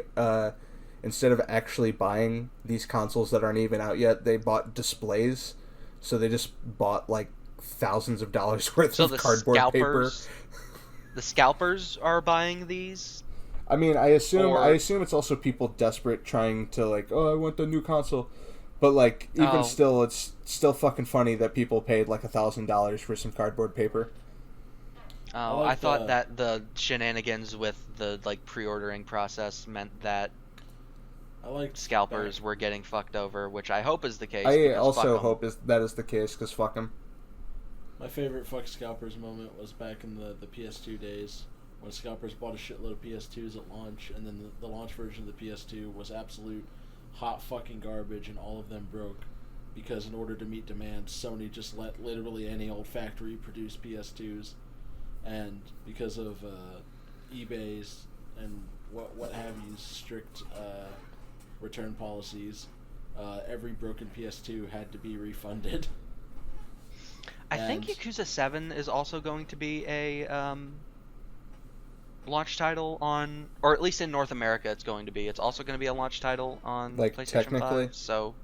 instead of actually buying these consoles that aren't even out yet, they bought displays. So they just bought like thousands of dollars worth of cardboard paper. The scalpers are buying these. I mean, I assume it's also people desperate trying to like, oh, I want the new console. But like, even still, it's still fucking funny that people paid like $1,000 for some cardboard paper. Oh, I thought that the shenanigans with the like pre-ordering process meant that scalpers were getting fucked over, which I hope is the case. I also hope that is the case, because fuck them. My favorite fuck scalpers moment was back in the PS2 days, when scalpers bought a shitload of PS2s at launch, and then the launch version of the PS2 was absolute hot fucking garbage, and all of them broke. Because in order to meet demand, Sony just let literally any old factory produce PS2s. And because of eBay's and what have you strict return policies, every broken PS2 had to be refunded. I think Yakuza 7 is also going to be a launch title on, or at least in North America, it's going to be. It's also going to be a launch title on like PlayStation technically. 5. So,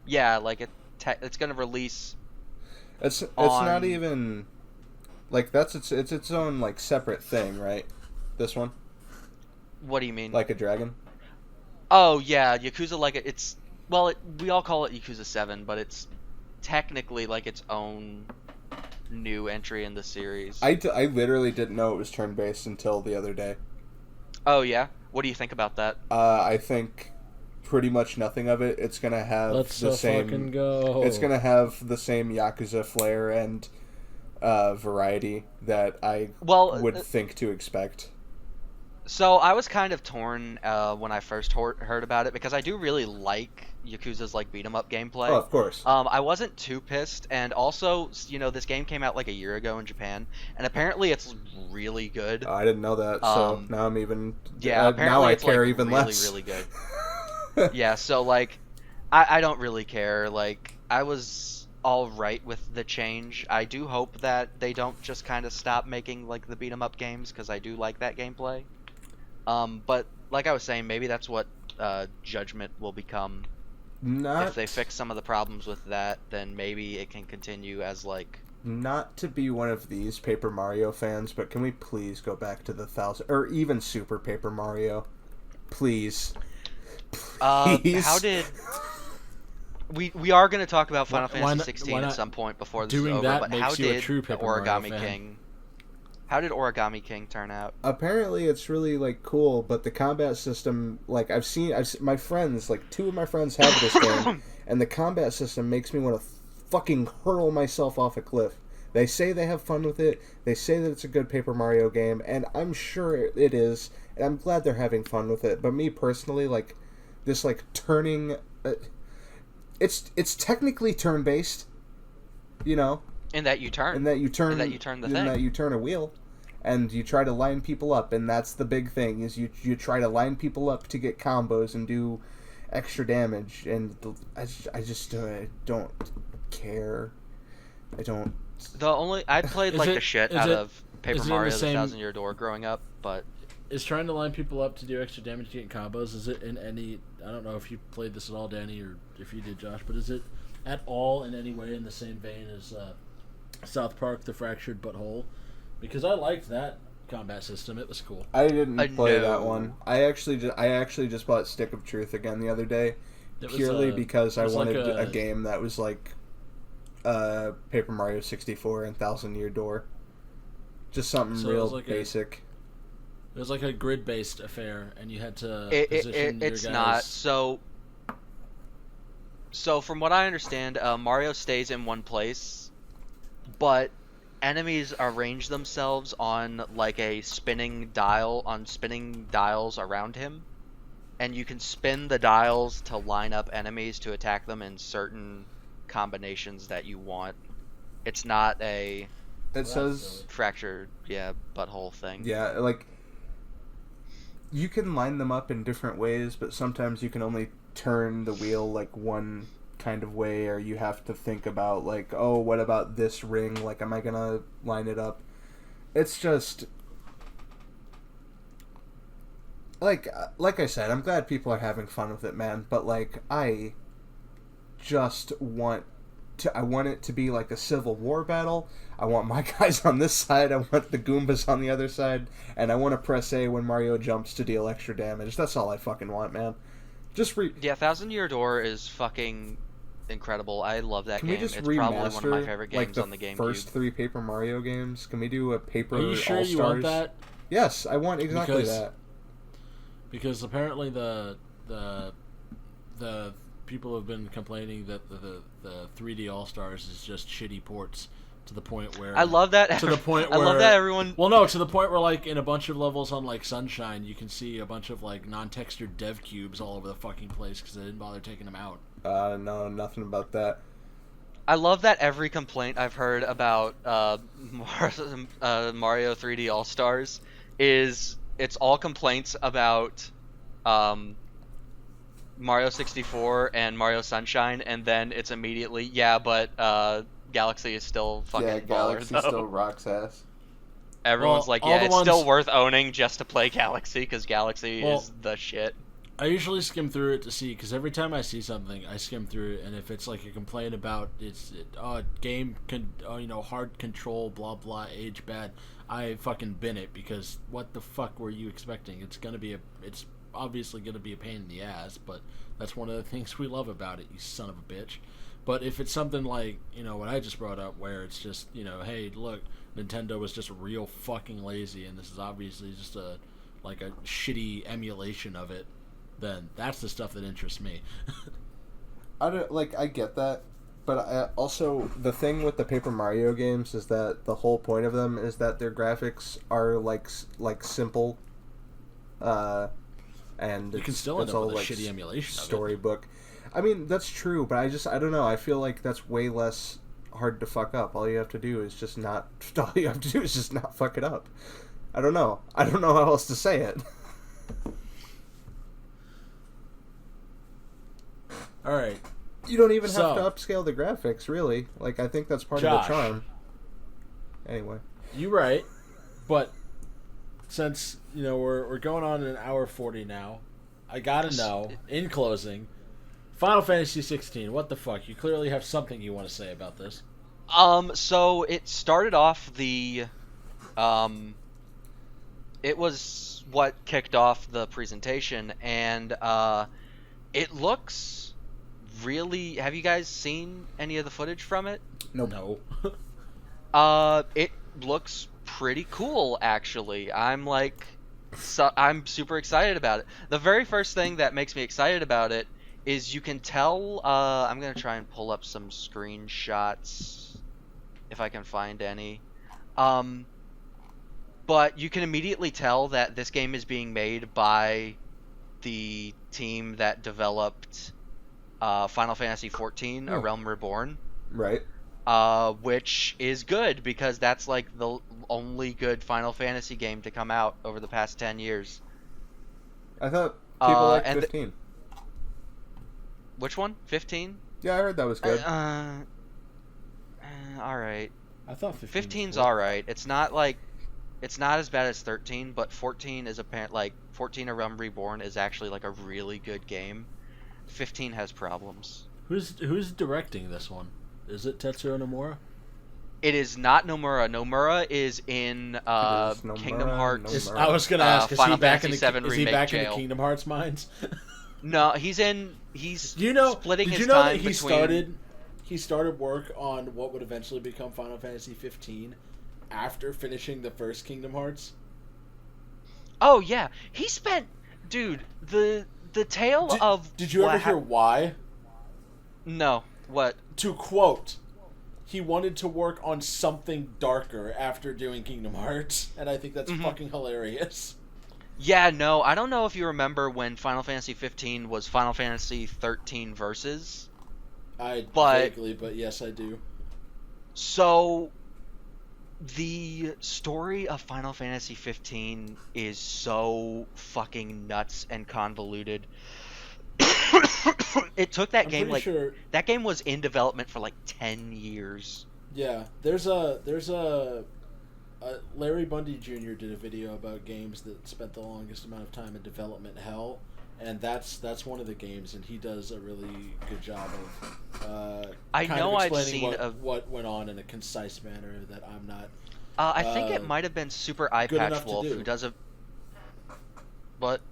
yeah, like it's going to release. It's not even. Like, it's its own, like, separate thing, right? This one? What do you mean? Like a Dragon? Oh, yeah, Yakuza we all call it Yakuza 7, but it's technically, like, its own new entry in the series. I literally didn't know it was turn-based until the other day. Oh, yeah? What do you think about that? I think pretty much nothing of it. It's gonna have the same... fucking go. It's gonna have the same Yakuza flair and... variety that I would think to expect. So I was kind of torn when I first heard about it, because I do really like Yakuza's like beat 'em up gameplay. Oh, of course. I wasn't too pissed, and also, this game came out like a year ago in Japan, and apparently it's really good. I didn't know that, so now I'm even. Yeah, apparently now I it's care like even really, less. really good. Yeah, so like, I don't really care. Like, I was all right with the change. I do hope that they don't just kind of stop making like the beat 'em up games, because I do like that gameplay. But like I was saying, maybe that's what Judgment will become. If they fix some of the problems with that, then maybe it can continue as like. Not to be one of these Paper Mario fans, but can we please go back to the 1000 or even Super Paper Mario, please? Please. How did? We are going to talk about Final Fantasy 16 at some point before this is over, but how did Origami King? How did Origami King turn out? Apparently, it's really like cool, but the combat system, like I've seen my friends, like 2 of my friends have this game, and the combat system makes me want to fucking hurl myself off a cliff. They say they have fun with it. They say that it's a good Paper Mario game, and I'm sure it is, and I'm glad they're having fun with it. But me personally, like, this, like, turning... it's technically turn-based, you know? In that you turn. In that you turn the thing. In that you turn a wheel, and you try to line people up, and that's the big thing, is you try to line people up to get combos and do extra damage, and I just don't care. I played like the shit out of Paper Mario: The Thousand Year Door growing up, but is trying to line people up to do extra damage to get combos. Is it in any? I don't know if you played this at all, Danny, or if you did, Josh. But is it at all in any way in the same vein as South Park: The Fractured But Whole? Because I liked that combat system. It was cool. I didn't play that one. I actually just bought Stick of Truth again the other day, purely because I wanted a game that was like Paper Mario 64 and Thousand Year Door. Just something real basic. It was like a grid-based affair, and you had to position your guys. It's not. So from what I understand, Mario stays in one place, but enemies arrange themselves on like a spinning dials around him, and you can spin the dials to line up enemies to attack them in certain combinations that you want. It's not a says fractured butthole thing. Yeah, like you can line them up in different ways, but sometimes you can only turn the wheel like one kind of way, or you have to think about like, oh, what about this ring? Like, am I gonna line it up? It's just like I said, I'm glad people are having fun with it, man. But like, I want it to be like a Civil War battle. I want my guys on this side, I want the Goombas on the other side, and I want to press A when Mario jumps to deal extra damage. That's all I fucking want, man. Thousand Year Door is fucking incredible. I love that game. It's probably one of my favorite games on the GameCube. First 3 Paper Mario games. Can we do a Paper All-Stars? Are you sure you want that? Yes, I want exactly that. Because apparently the people have been complaining that the 3D All-Stars is just shitty ports to the point where I love that. To the point where I love that everyone. Well, no, to the point where like in a bunch of levels on like Sunshine, you can see a bunch of like non-textured dev cubes all over the fucking place because they didn't bother taking them out. No, nothing about that. I love that every complaint I've heard about Mario 3D All-Stars is it's all complaints about Mario 64 and Mario Sunshine, and then it's immediately, but Galaxy is still fucking baller, Galaxy though. Still rocks ass. Everyone's it's still worth owning just to play Galaxy, because Galaxy is the shit. I usually skim through it to see, because every time I see something, I skim through it, and if it's like a complaint about game hard control, blah blah, age bad, I fucking bin it, because what the fuck were you expecting? It's obviously gonna be a pain in the ass, but that's one of the things we love about it, you son of a bitch. But if it's something like, what I just brought up, where it's just, hey, look, Nintendo was just real fucking lazy, and this is obviously just a shitty emulation of it, then that's the stuff that interests me. I get that, but also the thing with the Paper Mario games is that the whole point of them is that their graphics are like simple, and you can still end up with a shitty emulation storybook. I mean, that's true, but I don't know. I feel like that's way less hard to fuck up. All you have to do is just not fuck it up. I don't know how else to say it. All right. You don't even have to upscale the graphics, really. Like, I think that's part of the charm. Anyway. You're right, but since, we're going on an hour 40 now, I gotta know, in closing, Final Fantasy 16, what the fuck? You clearly have something you want to say about this. So it started off it was what kicked off the presentation, and it looks really... Have you guys seen any of the footage from it? No. It looks pretty cool, actually. I'm super excited about it. The very first thing that makes me excited about it is you can tell... I'm going to try and pull up some screenshots if I can find any. But you can immediately tell that this game is being made by the team that developed Final Fantasy XIV: A Realm Reborn. Right. Which is good because that's like the only good Final Fantasy game to come out over the past 10 years. I thought people liked 15. Which one? 15? Yeah, I heard that was good. Alright. I thought 15's alright. It's not as bad as 13, but 14 is 14: A Realm Reborn is actually like a really good game. 15 has problems. Who's directing this one? Is it Tetsuo Nomura? It is not Nomura. Nomura is in Kingdom Hearts. I was gonna ask, is he back in the Kingdom Hearts mines? No, he's splitting his time between... He started work on what would eventually become Final Fantasy 15 after finishing the first Kingdom Hearts. Oh yeah, he spent, dude, the tale of... Did you ever hear why? No. What? To quote, he wanted to work on something darker after doing Kingdom Hearts, and I think that's fucking hilarious. Yeah, no, I don't know if you remember when Final Fantasy 15 was Final Fantasy 13 Versus. Vaguely, but yes, I do. So, the story of Final Fantasy 15 is so fucking nuts and convoluted. It took that game that game was in development for like 10 years. Yeah, there's a Larry Bundy Jr. did a video about games that spent the longest amount of time in development hell, and that's one of the games, and he does a really good job of explaining what went on in a concise manner that I'm not. I think it might have been Super Eyepatch Wolf who does a. What?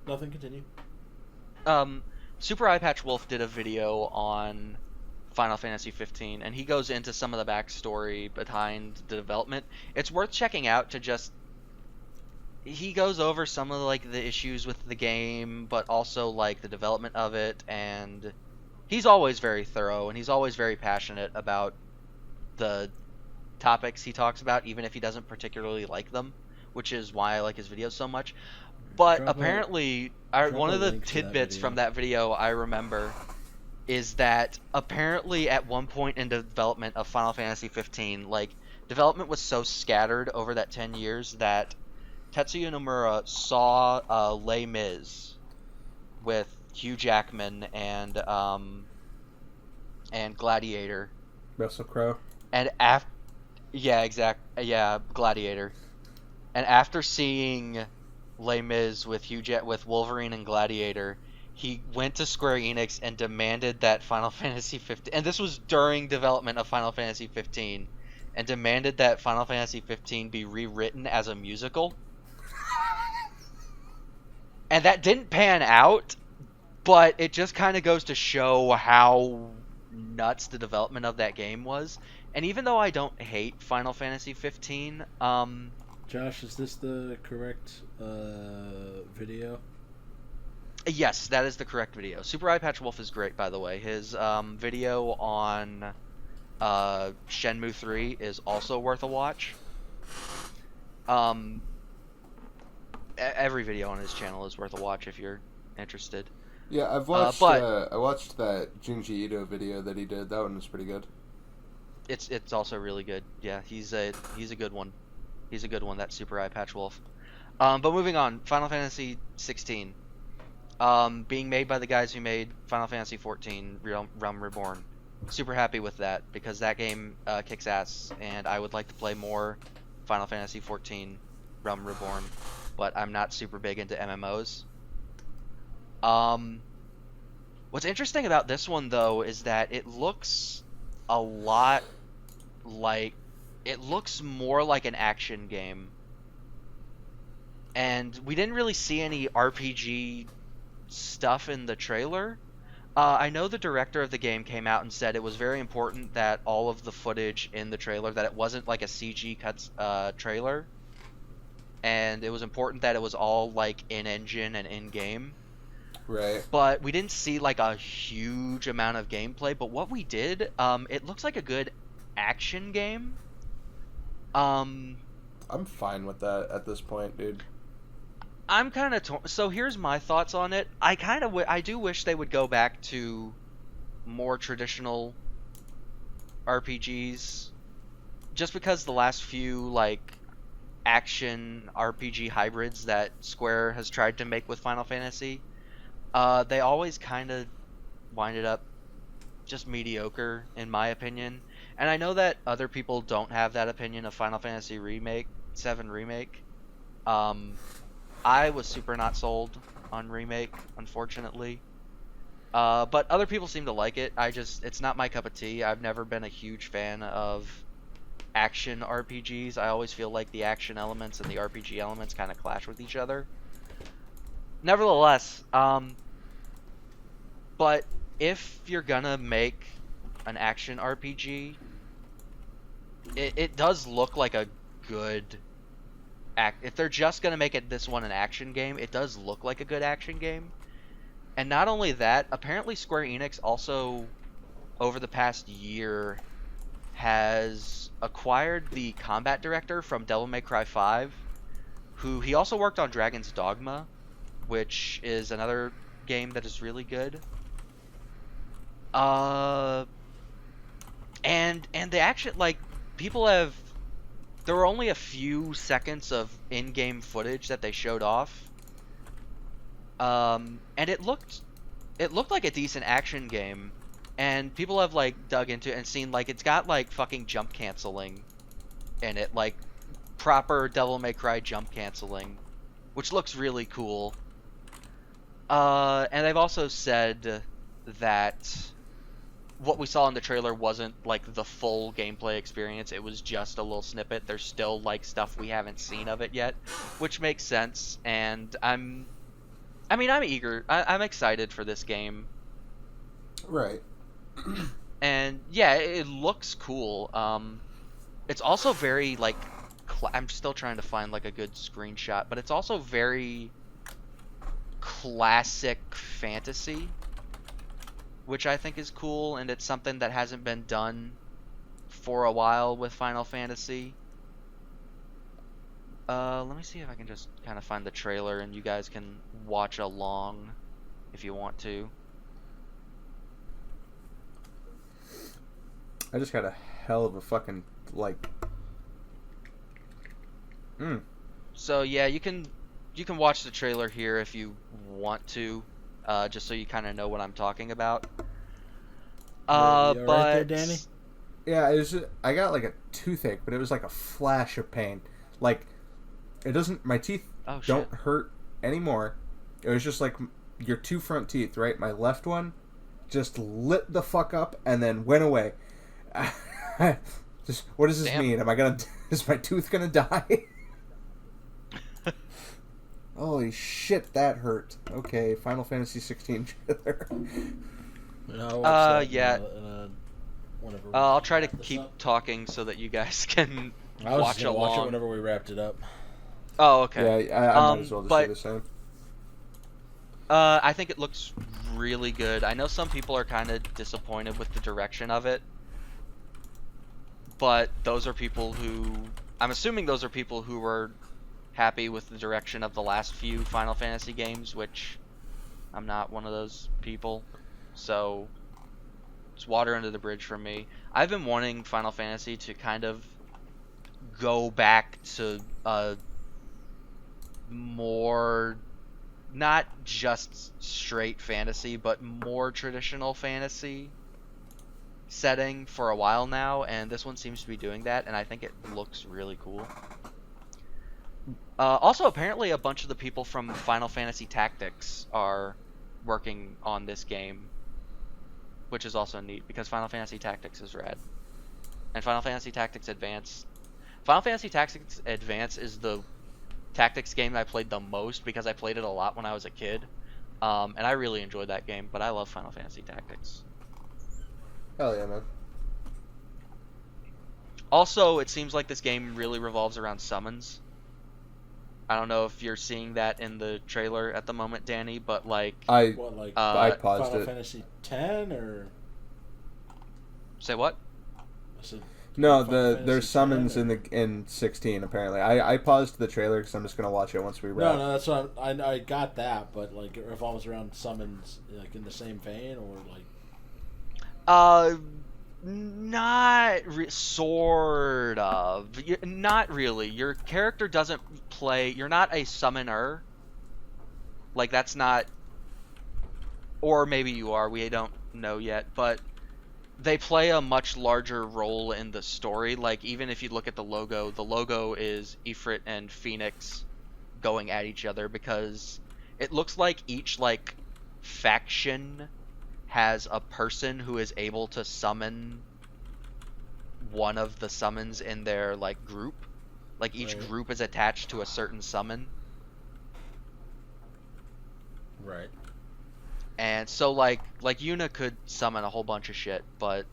Nothing. Continue. Super Eyepatch Wolf did a video on Final Fantasy 15, and he goes into some of the backstory behind the development. It's worth checking out to just... He goes over some of like the issues with the game, but also like the development of it, and he's always very thorough, and he's always very passionate about the topics he talks about, even if he doesn't particularly like them, which is why I like his videos so much. But apparently, one of the tidbits from that video I remember is that apparently at one point in development of Final Fantasy 15, like, development was so scattered over that 10 years that Tetsuya Nomura saw Les Mis with Hugh Jackman and Gladiator. Russell Crowe. And Gladiator. And after seeing Les Mis with Wolverine and Gladiator, he went to Square Enix and demanded that Final Fantasy 15, and this was during development of Final Fantasy 15, and demanded that Final Fantasy 15 be rewritten as a musical. And that didn't pan out, but it just kind of goes to show how nuts the development of that game was. And even though I don't hate Final Fantasy 15, Josh, is this the correct video? Yes, that is the correct video. Super Eyepatch Wolf is great, by the way. His video on Shenmue 3 is also worth a watch. Every video on his channel is worth a watch if you're interested. Yeah, I've watched. I watched that Junji Ito video that he did. That one was pretty good. It's also really good. Yeah, he's a good one. He's a good one. That Super Eyepatch Wolf. But moving on, Final Fantasy 16. Being made by the guys who made Final Fantasy 14 Realm Reborn. Super happy with that because that game kicks ass, and I would like to play more Final Fantasy 14 Realm Reborn, but I'm not super big into MMOs. What's interesting about this one though is that it looks a lot like it looks more like an action game, and we didn't really see any RPG stuff in the trailer. I know the director of the game came out and said it was very important that all of the footage in the trailer, that it wasn't like a CG cuts trailer, and it was important that it was all like in-engine and in-game. Right. But we didn't see like a huge amount of gameplay, but what we did, it looks like a good action game. I'm fine with that at this point, dude. I'm kind of torn. So here's my thoughts on it. I do wish they would go back to more traditional RPGs, just because the last few like action RPG hybrids that Square has tried to make with Final Fantasy, they always kind of winded up just mediocre in my opinion. And I know that other people don't have that opinion of Final Fantasy VII Remake. I was super not sold on Remake, unfortunately. But other people seem to like it. It's not my cup of tea. I've never been a huge fan of action RPGs. I always feel like the action elements and the RPG elements kind of clash with each other. Nevertheless, but if you're gonna make an action RPG, it does look like a good if they're just gonna make this one an action game, it does look like a good action game. And not only that, apparently Square Enix also, over the past year, has acquired the combat director from Devil May Cry 5, who he also worked on Dragon's Dogma, which is another game that is really good. And the action, like, there were only a few seconds of in-game footage that they showed off. And it looked like a decent action game. And people have, like, dug into it and seen, like, it's got, like, fucking jump canceling in it. Like, proper Devil May Cry jump canceling, which looks really cool. And they've also said that what we saw in the trailer wasn't like the full gameplay experience. It was just a little snippet. There's still like stuff we haven't seen of it yet, which makes sense. And I'm eager. I'm excited for this game. Right. And yeah, it looks cool. It's also very like I'm still trying to find like a good screenshot, but it's also very classic fantasy, which I think is cool, and it's something that hasn't been done for a while with Final Fantasy. Let me see if I can just kind of find the trailer, and you guys can watch along if you want to. I just got a hell of a fucking, like... So yeah, you can watch the trailer here if you want to. Just so you kind of know what I'm talking about. You all But right there, Danny? Yeah, I got like a toothache, but it was like a flash of pain. Like, my teeth don't hurt anymore. It was just like your two front teeth, right? My left one just lit the fuck up and then went away. Just, what does this mean? Is my tooth gonna die? Holy shit, that hurt. Okay, Final Fantasy 16 trailer. Yeah. I'll try to keep talking so that you guys can watch along. Watch it whenever we wrapped it up. Oh, okay. Yeah, I might as well just do the same. I think it looks really good. I know some people are kind of disappointed with the direction of it, but those are people who... I'm assuming those are people who were happy with the direction of the last few Final Fantasy games, which I'm not one of those people. So it's water under the bridge for me. I've been wanting Final Fantasy to kind of go back to a more, not just straight fantasy, but more traditional fantasy setting for a while now, and this one seems to be doing that, and I think it looks really cool. Also, apparently a bunch of the people from Final Fantasy Tactics are working on this game, which is also neat, because Final Fantasy Tactics is rad. And Final Fantasy Tactics Advance... Final Fantasy Tactics Advance is the tactics game I played the most, because I played it a lot when I was a kid. And I really enjoyed that game, but I love Final Fantasy Tactics. Hell yeah, man. Also, it seems like this game really revolves around summons. I don't know if you're seeing that in the trailer at the moment, Danny, but like... I paused Final it. Fantasy 10 or... Say what? I said No, Final Fantasy there's summons 10, in 16 apparently. I paused the trailer because I'm just gonna watch it once we wrap. No, that's what I got that, but like it revolves around summons like in the same vein or like. Sort of. Not really. Your character doesn't play. You're not a summoner. Like that's not. Or maybe you are. We don't know yet, but they play a much larger role in the story. Like even if you look at the logo is Ifrit and Phoenix going at each other because it looks like each like faction has a person who is able to summon one of the summons in their like group. Like each group is attached to a certain summon. Right. And so like Yuna could summon a whole bunch of shit, but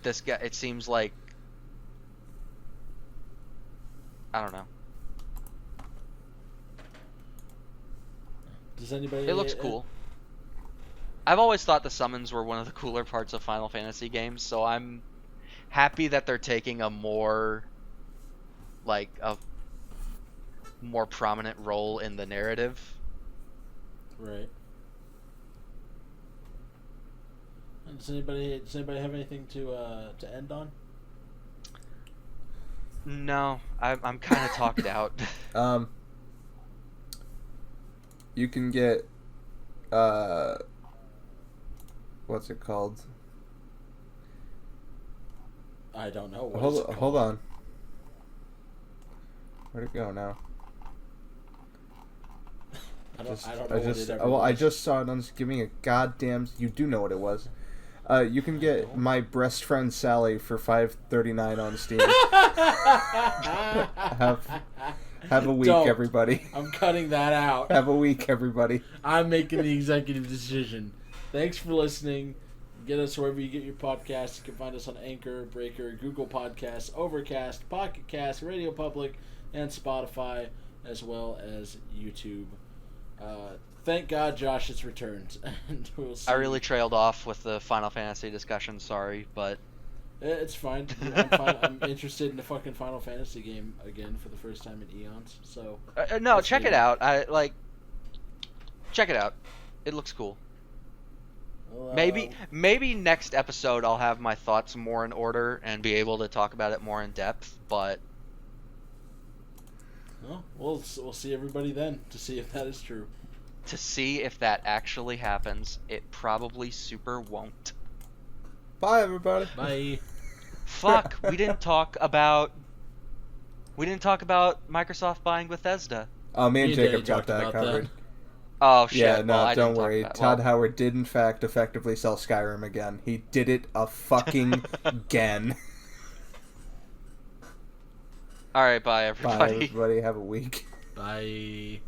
this guy, it seems like, I don't know. Does anybody? It looks cool. I've always thought the summons were one of the cooler parts of Final Fantasy games, so I'm happy that they're taking a more prominent role in the narrative. Right. Does anybody have anything to end on? No, I'm kind of talked out. You can get what's it called? I don't know. Hold on. Where'd it go now? I don't know. I just saw it. Give me a goddamn. You do know what it was. You can get My Breast Friend Sally for $5.39 on Steam. Have a week, everybody. I'm cutting that out. Have a week, everybody. I'm making the executive decision. Thanks for listening. Get us wherever you get your podcasts. You can find us on Anchor, Breaker, Google Podcasts, Overcast, Pocket Cast, Radio Public, and Spotify, as well as YouTube. Thank God Josh has returned. And we'll see. I really trailed off with the Final Fantasy discussion, sorry, but... It's fine. I'm fine. I'm interested in the fucking Final Fantasy game again for the first time in eons. So no, check it out. Check it out. It looks cool. Well, maybe next episode I'll have my thoughts more in order and be able to talk about it more in depth. But we'll see everybody then to see if that is true. To see if that actually happens, it probably super won't. Bye, everybody. Bye. Fuck, we didn't talk about Microsoft buying Bethesda. Oh, me and Jacob got that covered. Oh shit. Yeah, no, well, don't worry. Todd Howard did in fact effectively sell Skyrim again. He did it a fucking again. All right, bye everybody. Bye everybody. Have a week. Bye.